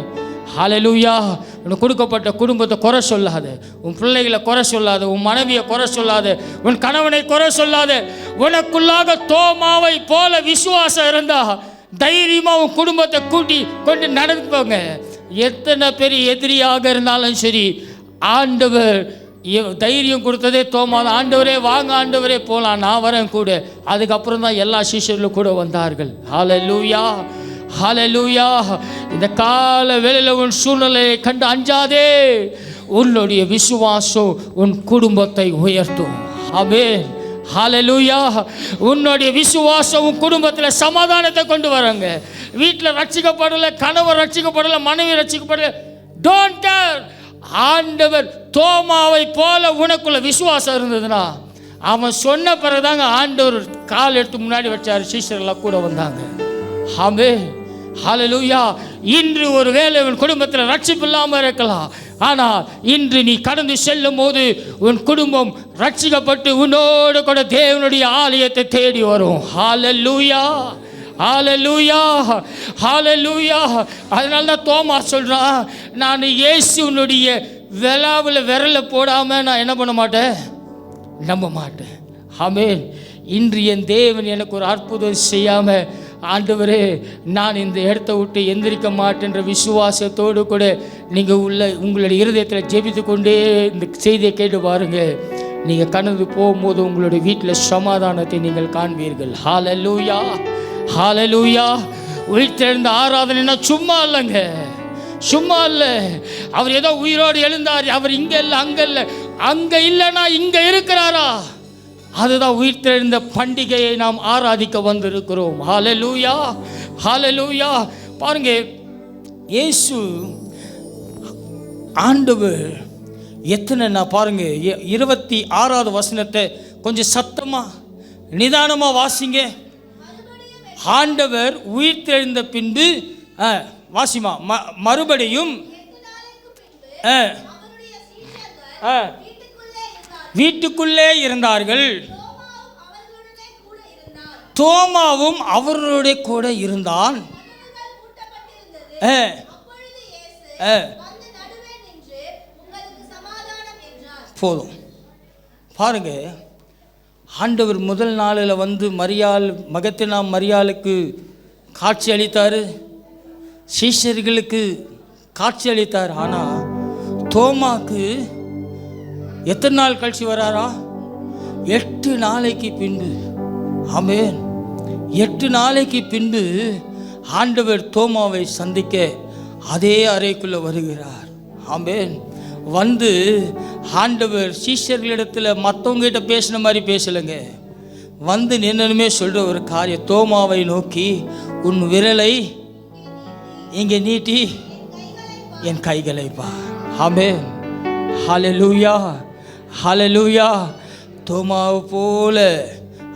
Speaker 1: ஹல்லேலூயா. உனக்கு கொடுக்கப்பட்ட குடும்பத்தை குறை சொல்லாத, உன் பிள்ளைகளை குறை சொல்லாத, உன் மனைவியை குறை சொல்லாத, உன் கணவனை குறை சொல்லாத. உனக்குள்ளாக தோமாவை போல விசுவாசம் இருந்தா தைரியமாக உன் குடும்பத்தை கூட்டி கொண்டு நடந்துப்போங்க. எத்தனை பெரிய எதிரியாக இருந்தாலும் சரி, ஆண்டவர் தைரியம் கொடுத்ததே தோமா. ஆண்டவரே வாங்க ஆண்டவரே போகலாம், நான் வரேன் கூட. அதுக்கப்புறம் தான் எல்லா சீஷர்களும் கூட வந்தார்கள். ஹல்லேலூயா, ஹல்லேலூயா. இந்த கால வேளையில் உன் சூழ்நிலையை கண்டு அஞ்சாதே. உன்னுடைய விசுவாசம் உன் குடும்பத்தை உயர்த்தும். ஆமென், ஹல்லேலூயா. உன்னுடைய விசுவாசம் உன் குடும்பத்தில் சமாதானத்தை கொண்டு வராங்க. வீட்டில் ரட்சிக்கப்படலை, கணவர் ரட்சிக்கப்படலை, மனைவி ரட்சிக்கப்படலை, டோன்ட் கேர். ஆண்டவர் தோமாவை போல உனக்குள்ள விசுவாசம் இருந்ததுன்னா அவன் சொன்ன பிறகுதாங்க ஆண்டவர் கால் எடுத்து முன்னாடி வச்சார், சீஷர்கள்லாம் கூட வந்தாங்க. ஆமென், ஹல்லேலூயா. இன்று ஒரு வேளை உன் குடும்பத்தில் ரட்சிப்பு இல்லாமல் இருக்கலாம், ஆனால் இன்று நீ கடந்து செல்லும் போது உன் குடும்பம் ரட்சிக்கப்பட்டு உன்னோடு கூட தேவனுடைய ஆலயத்தை தேடி வரும். ஹல்லேலூயா, ஹல்லேலூயா, ஹல்லேலூயா. அதனால தான் தோமா சொல்கிறான், நான் இயேசுனுடைய விழாவில் விரலை போடாமல் நான் என்ன பண்ண மாட்டேன், நம்ப மாட்டேன். ஆமென். இன்று என் தேவன் எனக்கு ஒரு அற்புதம் செய்யாமல், ஆண்டவரே நான் இந்த இடத்த விட்டு எந்திரிக்க மாட்டேன்ற விசுவாசத்தோடு கூட நீங்கள் உங்களுடைய இருதயத்தில் ஜெபித்து கொண்டே இந்த செய்தியை கேட்டு பாருங்கள். நீங்கள் கடந்து போகும்போது உங்களுடைய வீட்டில் சமாதானத்தை நீங்கள் காண்பீர்கள். ஹல்லேலூயா, ஹல்லேலூயா. உயிர்த்தெழுந்த ஆராதனைனா சும்மா இல்லைங்க, சும்மா இல்லை. அவர் ஏதோ உயிரோடு எழுந்தார், அவர் இங்கே இல்லை அங்கே இல்லை. அங்கே இல்லைன்னா இங்கே இருக்கிறாரா? அதுதான் உயிர்த்தெழுந்த பண்டிகையை நாம் ஆராதிக்க வந்திருக்கிறோம். ஹல்லேலூயா, ஹல்லேலூயா. பாருங்க, இயேசு ஆண்டவர் எத்தனை, நான் பாருங்க 26வது வசனத்தை கொஞ்சம் சத்தமா நிதானமா வாசிங்க. ஆண்டவர் உயிர்த்தெழுந்த பின்பு வாசிமா மறுபடியும் வீட்டுக்குள்ளே இருந்தார்கள். தோமாவும் அவர்களுடைய கூட இருந்தான். போதும். பாருங்க, ஆண்டவர் முதல் நாளில் வந்து மரியாள் மகத்தினா மரியாளுக்கு காட்சி அளித்தார், சீஷர்களுக்கு காட்சி அளித்தார். ஆனால் தோமாக்கு எத்தனை நாள் கழிச்சு வராரா? 8 நாளைக்கு பின்பு. ஆமென். 8 நாளைக்கு பின்பு ஆண்டவர் தோமாவை சந்திக்க அதே அறைக்குள்ளே வருகிறார். ஆமென். வந்து ஆண்டவர் சீஷர்களிடத்தில் மற்றவங்ககிட்ட பேசின மாதிரி பேசலைங்க. வந்து நின்னுமே சொல்கிற ஒரு காரியம், தோமாவை நோக்கி உன் விரலை இங்கே நீட்டி என் கைகளை பார். ஆமென். ஹல்லேலூயா, ஹல்லேலூயா. தோமாவை போல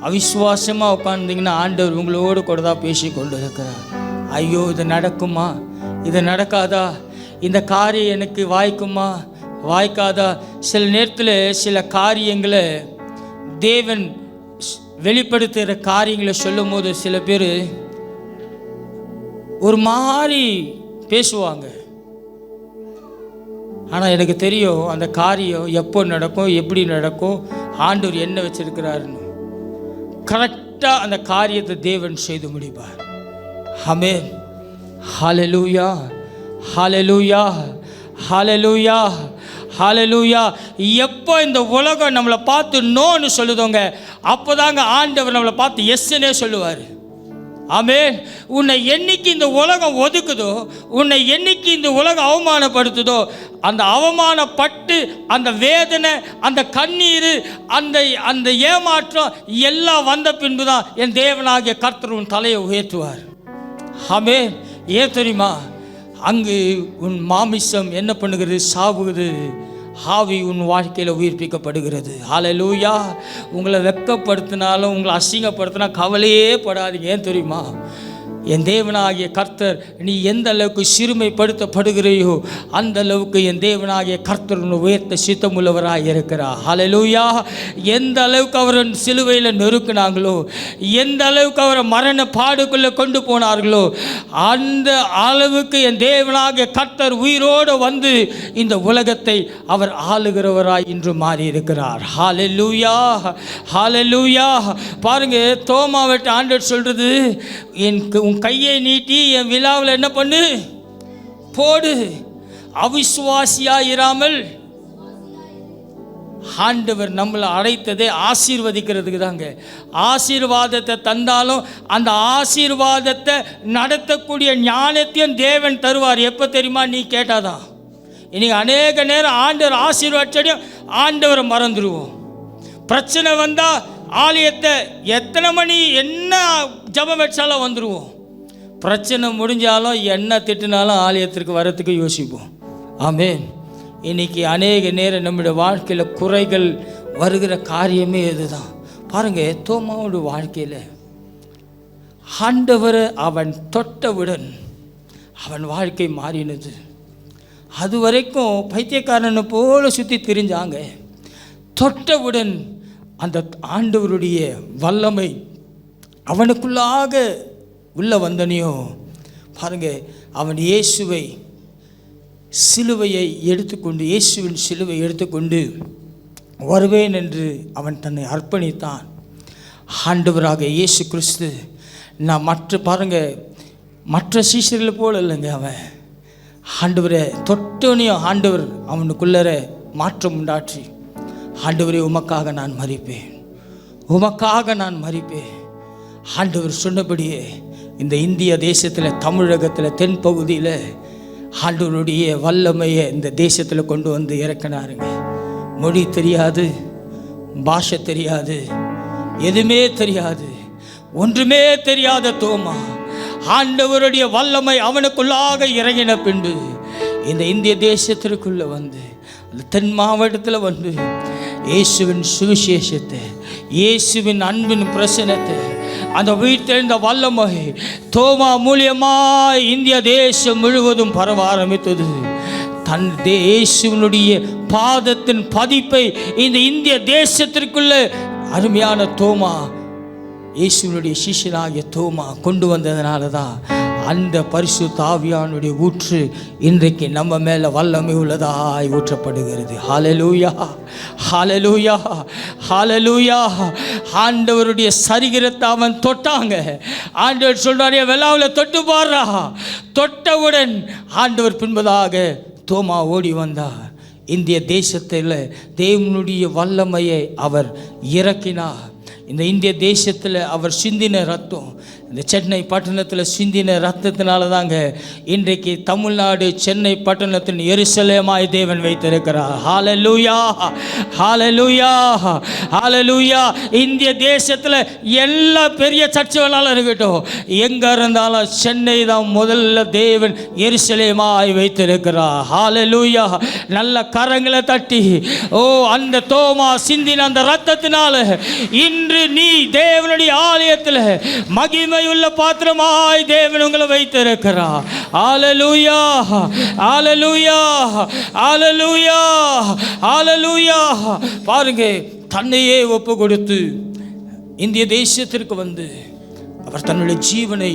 Speaker 1: அவிசுவாசமாக உட்கார்ந்தீங்கன்னா ஆண்டவர் உங்களோடு கூட தான் பேசி கொண்டு இருக்கிறார். ஐயோ, இது நடக்குமா, இது நடக்காதா, இந்த காரியம் எனக்கு வாய்க்குமா வாய்க்காதா? சில நேரத்தில் சில காரியங்களை தேவன் வெளிப்படுத்துகிற காரியங்களை சொல்லும் போது சில பேர் ஒரு மாதிரி பேசுவாங்க. ஆனால் எனக்கு தெரியும் அந்த காரியம் எப்போ நடக்கும், எப்படி நடக்கும், ஆண்டவர் என்ன வச்சிருக்கிறாருன்னு. கரெக்டாக அந்த காரியத்தை தேவன் செய்து முடிப்பார். ஆமென். ஹல்லேலூயா, ஹல்லேலூயா, ஹல்லேலூயா, ஹல்லேலூயா. எப்போ இந்த உலகம் நம்மளை பார்த்து நோன்னு சொல்லுதோங்க, அப்போதாங்க ஆண்டவர் நம்மளை பார்த்து எஸ்ன்னே சொல்லுவார். ஆமென். உன்னை என்னைக்கு இந்த உலகம் ஒதுக்குதோ, உன்னை என்னைக்கு இந்த உலகம் அவமானப்படுத்துதோ, அந்த அவமானப்பட்டு அந்த வேதனை, அந்த கண்ணீர், அந்த ஏமாற்றம் எல்லாம் வந்த பின்பு தான் என் தேவனாகிய கர்த்தர் உன் தலையை உயர்த்துவார். ஆமென். ஏன் தெரியுமா? அங்கு உன் மாமிசம் என்ன பண்ணுகிறது? சாவுகிறது. ஆவி உன் வாழ்க்கையில் உயிர்ப்பிக்கப்படுகிறது. ஹல்லேலூயா. உங்களை வெட்கப்படுத்தினாலும் உங்களை அசிங்கப்படுத்தினா கவலையே படாதீங்க. ஏன் தெரியுமா? என் தேவனாகிய கர்த்தர் நீ எந்த அளவுக்கு சிறுமைப்படுத்தப்படுகிறையோ அந்த அளவுக்கு என் தேவனாகிய கர்த்தர் உயர்த்த சித்தமுள்ளவராக இருக்கிறார். ஹல்லேலூயா. எந்த அளவுக்கு அவரை சிலுவையில் நெருக்கினாங்களோ, எந்த அளவுக்கு அவரை மரண பாடுக்குள்ளே கொண்டு போனார்களோ, அந்த அளவுக்கு என் தேவனாகிய கர்த்தர் உயிரோடு வந்து இந்த உலகத்தை அவர் ஆளுகிறவராய் இன்று மாறி இருக்கிறார். ஹல்லேலூயா, ஹல்லேலூயா. பாருங்க, தோமாவிட்ட ஆண்டவர் சொல்றது, உன் கையை நீட்டி என் விழாவில் என்ன பண்ணு, போடு. அவிசுவாசியா இராமல் ஆண்டவர் நம்மளை அழைத்ததே ஆசீர்வதிக்கிறதுக்கு தாங்க. ஆசீர்வாதத்தை தந்தாலும் அந்த ஆசீர்வாதத்தை நடத்தக்கூடிய ஞானத்தையும் தேவன் தருவார். எப்போ தெரியுமா? நீ கேட்டாதான். இன்னைக்கு அநேக நேரம் ஆண்டவர் ஆசீர்வாதத்தையும் ஆண்டவரை மறந்துடுவோம். பிரச்சனை வந்தால் ஆலயத்தை எத்தனை மணி என்ன ஜபம் வச்சாலும் வந்துடுவோம். பிரச்சனை முடிஞ்சாலும் என்ன திட்டினாலும் ஆலயத்திற்கு வரத்துக்கு யோசிப்போம். ஆமென். இன்னைக்கு அநேக நேரம் நம்முடைய வாழ்க்கையில் குறைகள் வருகிற காரியமே இதுதான். பாருங்க, தோமாவோட வாழ்க்கையில் ஆண்டவரை அவன் தொட்டவுடன் அவன் வாழ்க்கை மாறினது. அது வரைக்கும் பைத்தியக்காரனை போல சுற்றி திரிஞ்சாங்க. தொட்டவுடன் அந்த ஆண்டவருடைய வல்லமை அவனுக்குள்ளாக உள்ளே வந்தனையோ பாருங்க, அவன் இயேசுவை சிலுவையை எடுத்துக்கொண்டு, இயேசுவின் சிலுவை எடுத்துக்கொண்டு வருவேன் என்று அவன் தன்னை அர்ப்பணித்தான். ஆண்டவராக இயேசு கிறிஸ்து நான் மற்ற சீஷர்களை போல இல்லைங்க. அவன் ஆண்டவரை தொட்டோனையும் ஆண்டவர் அவனுக்குள்ளர மாற்றம் உண்டாற்றி, ஆண்டவரே உமக்காக நான் மரிப்பேன், உமக்காக நான் மரிப்பேன். ஆண்டவர் சொன்னபடியே இந்த இந்திய தேசத்தில், தமிழகத்தில், தென்பகுதியில் ஆண்டவருடைய வல்லமையை இந்த தேசத்தில் கொண்டு வந்து இறக்கினாருங்க. மொழி தெரியாது, பாஷை தெரியாது, எதுவுமே தெரியாது, ஒன்றுமே தெரியாத தோமா ஆண்டவருடைய வல்லமை அவனுக்குள்ளாக இறங்கின பின்பு இந்த இந்திய தேசத்திற்குள்ள வந்து அந்த தென் மாவட்டத்தில் வந்து இயேசுவின் சுவிசேஷத்தை, இயேசுவின் அன்பின் பிரசனத்தை, அந்த வீட்டிலிருந்த வல்லமை தோமா மூலியமாய் இந்திய தேசம் முழுவதும் பரவ ஆரம்பித்தது. தன் இயேசுவினுடைய பாதத்தின் பதிப்பை இந்த இந்திய தேசத்திற்குள்ள அருமையான தோமா, இயேசுவினுடைய சிஷ்யனாகிய தோமா கொண்டு வந்ததுனால தான் அந்த பரிசுத்த ஆவியானுடைய ஊற்று இன்றைக்கு நம்ம மேலே வல்லமை உள்ளதாய் ஊற்றப்படுகிறது. ஹல்லேலூயா, ஹல்லேலூயா, ஹல்லேலூயா. ஆண்டவருடைய சரீரத்தை அவன் தொட்டாங்க. ஆண்டவர் சொல்றாரு, வெள்ளாவில் தொட்டு பாடுறா. தொட்டவுடன் ஆண்டவர் பின்பதாக தோமா ஓடி வந்தார். இந்திய தேசத்தில் தேவனுடைய வல்லமையை அவர் இறக்கினார். இந்த இந்திய தேசத்தில் அவர் சிந்தின ரத்தம், இந்த சென்னை பட்டணத்தில் சிந்தின ரத்தத்தினால தாங்க இன்றைக்கு தமிழ்நாடு சென்னை பட்டணத்தின் எருசலேமாய் தேவன் வைத்திருக்கிறார். ஹல்லேலூயா, ஹல்லேலூயா, ஹல்லேலூயா. இந்திய தேசத்தில் எல்லா பெரிய சர்ச்சுகளாலும் இருக்கட்டும், எங்கே இருந்தாலும் சென்னை தான் முதல்ல தேவன் எருசலேமாய் வைத்திருக்கிறார். ஹல்லேலூயா. நல்ல கரங்களை தட்டி, ஓ அந்த தோமா சிந்தின அந்த ரத்தத்தினால இன்று நீ தேவனுடைய ஆலயத்தில் மகிமை உள்ள பாத்திரமாய் தேவன் உங்களை வைத்திருக்கிறார். ஹல்லேலூயா, ஹல்லேலூயா, ஹல்லேலூயா, ஹல்லேலூயா. பாருங்க, தன்னையே ஒப்பு கொடுத்து இந்திய தேசத்திற்கு வந்து அவர் தன்னுடைய ஜீவனை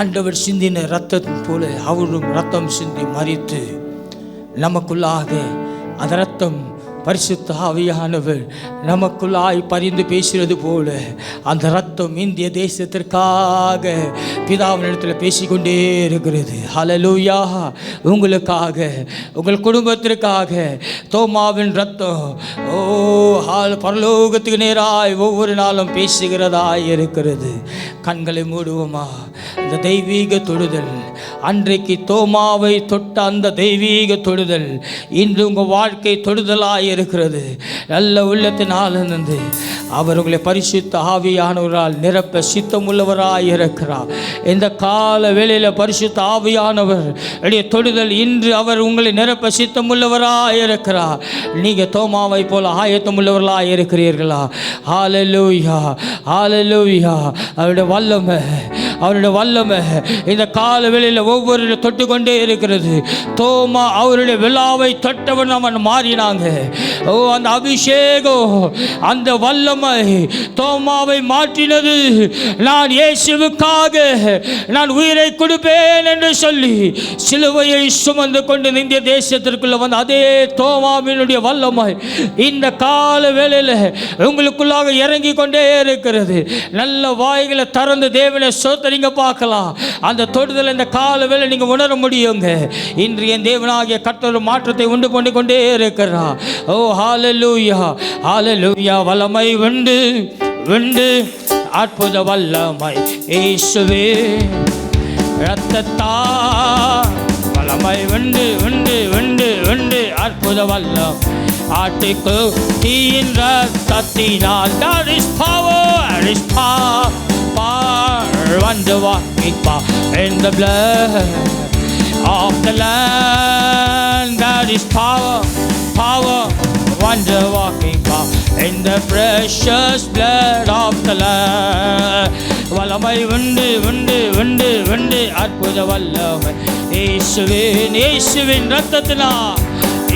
Speaker 1: ஆண்டவர் சிந்தின ரத்தத்தின் போல அவரும் ரத்தம் சிந்தி மரித்து நமக்குள்ளாக அந்த ரத்தம் பரிசுத்த ஆவியானவர் நமக்குள்ளாய் பரிந்து பேசுகிறது போல அந்த ரத்தம் இந்திய தேசத்திற்காக பிதாவினிடத்தில் பேசிக்கொண்டே இருக்கிறது. ஹல்லேலூயா. உங்களுக்காக, உங்கள் குடும்பத்திற்காக தோமாவின் ரத்தம் பரலோகத்துக்கு நேராய் ஒவ்வொரு நாளும் பேசுகிறதாய் இருக்கிறது. கண்களை மூடுவோமா? இந்த தெய்வீக தொடுதல், அன்றைக்கு தோமாவை தொட்ட அந்த தெய்வீக தொடுதல் இன்று உங்கள் வாழ்க்கை தொடுதலாய் இருக்கிறது. நல்ல உள்ளத்தினாலிருந்து அவர் உங்களை பரிசுத்த ஆவியானவரால் நிரப்ப சித்தம் உள்ளவராய் இருக்கிறார். இந்த கால வேளையில் பரிசுத்த ஆவியானவர் தொடுதல் இன்று அவர் உங்களை நிரப்ப சித்தம் உள்ளவராய் இருக்கிறார். நீங்கள் தோமாவை போல ஆயத்தம் உள்ளவர்களாய் இருக்கிறீர்களா? ஹல்லேலூயா, ஹல்லேலூயா. அவருடைய வல்லமை, அவருடைய வல்லமை இந்த கால வேளையில் ஒவ்வொரு தொட்டுக்கொண்டே இருக்கிறது. தோமா அவருடைய விழாவை தொட்டவன் அவன் மாறினாங்க. ஓ அந்த அபிஷேகம், அந்த வல்லமை தோமாவை மாற்றினது. நான் இயேசுவுக்காக நான் உயிரை கொடுப்பேன் என்று சொல்லி சிலுவையை சுமந்து கொண்டு இந்திய தேசத்திற்குள்ள வந்த அதே தோமாவினுடைய வல்லமை இந்த கால வேளையில் உங்களுக்குள்ளாக இறங்கி கொண்டே இருக்கிறது. நல்ல வாய்களை திறந்து தேவனை சோத்தரிங்க பார்க்கலாம். அந்த தொடுதல் இந்த கால வேளை நீங்கள் உணர முடியுங்க. இன்று என் தேவனாகிய கர்த்தர் மாற்றத்தை உண்டு பண்ணி கொண்டே இருக்கிறார். ஓ ஹல்லேலூயா, ஹல்லேலூயா. வல்லமை வெண்டு வெண்டு அற்புத வல்லமை இயேசுவே ரத்தத்தா. வல்லமை வெண்டு வெண்டு வெண்டு வெண்டு அற்புத வல்லம் ஆட்டுக்கு தீயின் ரத்தத்தினால். That is power, that is power, power, wonder walking power in the blood of the Lamb. That is power, power, wonder walking power in the precious blood of the Lamb. வல்லமை உண்டு உண்டு உண்டு உண்டு அற்புத வல்லமை இயேசுவின், இயேசுவின் ரத்தத்தினால்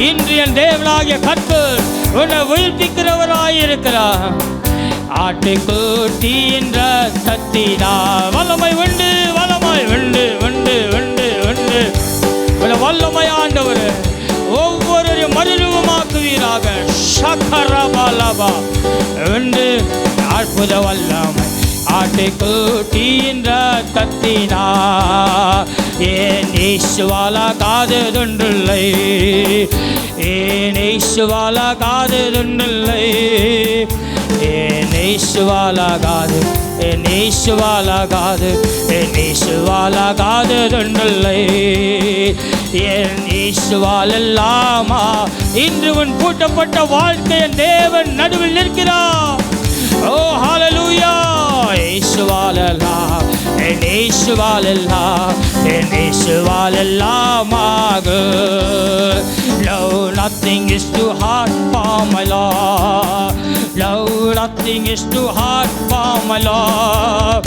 Speaker 1: இன்று என் தேவனாகிய கர்த்தர் உன்னை உயிர்ப்பிக்கிறவராயிருக்கிறார். ஆட்டுக்குட்டியின் ரத்தத்தினால் வல்லமை உண்டு, வல்லமை உண்டு உண்டு உண்டு உண்டு. வல்லமை ஆண்டவர் ஒவ்வொரு மறுரூபமாக்குவீராக. சக்கரபலபா உண்டு அற்புத வல்லமை ஆட்டுக்குட்டியின் ரத்தத்தினால். ஏன் இயேசுவாலா காததுண்டில்லை, ஏன் இயேசுவாலா காததுண்டில்லை, ஏன் இயேசுவாலா காது, ஏன் இயேசுவாலா காது, ஏன் இயேசுவாலா காததுண்டில்லை, ஏன் இயேசுவால் எல்லாமா இன்று உன் பூட்டப்பட்ட வாழ்க்கையின் தேவன் நடுவில் நிற்கிறார். ஓ இயேசுவால் எல்லாம், என் இயேசுவால் எல்லாமாகும். No, nothing is too hard for my Lord. No, nothing is too hard for my Lord.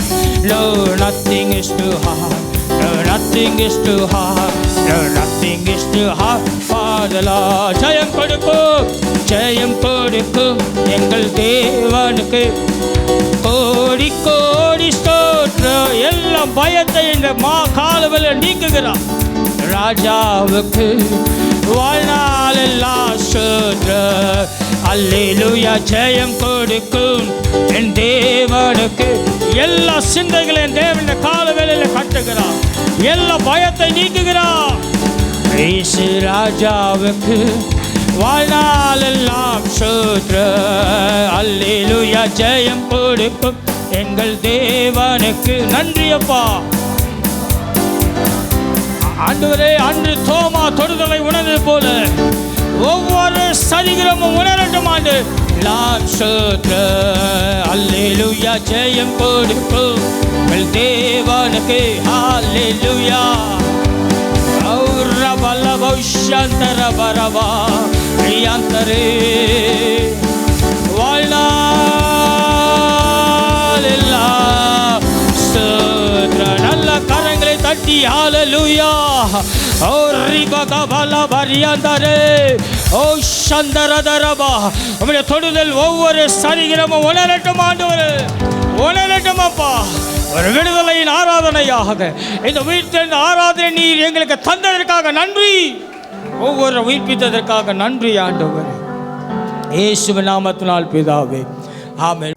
Speaker 1: No, nothing is too hard. No, nothing is too hard. No, nothing is too hard for the Lord. ஜெயம் கொடுக்கும், ஜெயம் கொடுக்கும் எங்கள் தேவனுக்கு கோடி கோடி ஸ்தோத்திரம். எல்லாம் பயத்தை இந்த காலவெளி நீக்குகிறார். ராஜாவுக்கு வாழ்நாள் எல்லாம் ஸ்தோத்திரம். அல்லேலூயா. ஜெயம் கொடுக்கும் என் தேவனுக்கு. எல்லா சிந்தைகளையும் தேவன் காலவேளையில் கட்டுகிறார். எல்லா பயத்தை நீக்குகிறார். இயேசு ராஜாவுக்கு வாழ்நாள் எல்லாம் ஸ்தோத்திரம். அல்லேலூயா. ஜெயம் கொடுக்கும் எங்கள் தேவனுக்கு. நன்றி அப்பா. ஆண்டவரே, அன்று தோமா தொடுதலை உணர்ந்தது போல ஒவ்வொரு சரீரமும் உணரட்டும் ஆண்டு. லாம் ஸ்தோத்திரம். அல்லேலூயா. ஜெயம் கொடுக்கும் எங்கள் தேவனுக்கு. ஹல்லேலூயா. ௌரபலபௌஷந்தரபரவா பிரியந்தரே வாழ்நாள் எல்லாம் ஸ்தோத்திரம். நல்ல கரங்களை தட்டி ஹல்லேலூயா. ஓ ரிபகபல பரியந்தரே ஓ சந்தரதரபா. உம்முடைய தொடுதல் ஒவ்வொரு சரீரமும் உணரட்டும் ஆண்டவரே, உணரட்டும் அப்பா. ஒரு விடுதலையின் ஆராதனையாக இந்த உயிர்த்தெழுந்த ஆராதனை நீர் எங்களுக்கு தந்ததற்காக நன்றி. ஒவ்வொரு உயிர்ப்பித்ததற்காக நன்றி ஆண்டவரே. இயேசுவின் நாமத்தினால் பிதாவே, ஆமென்.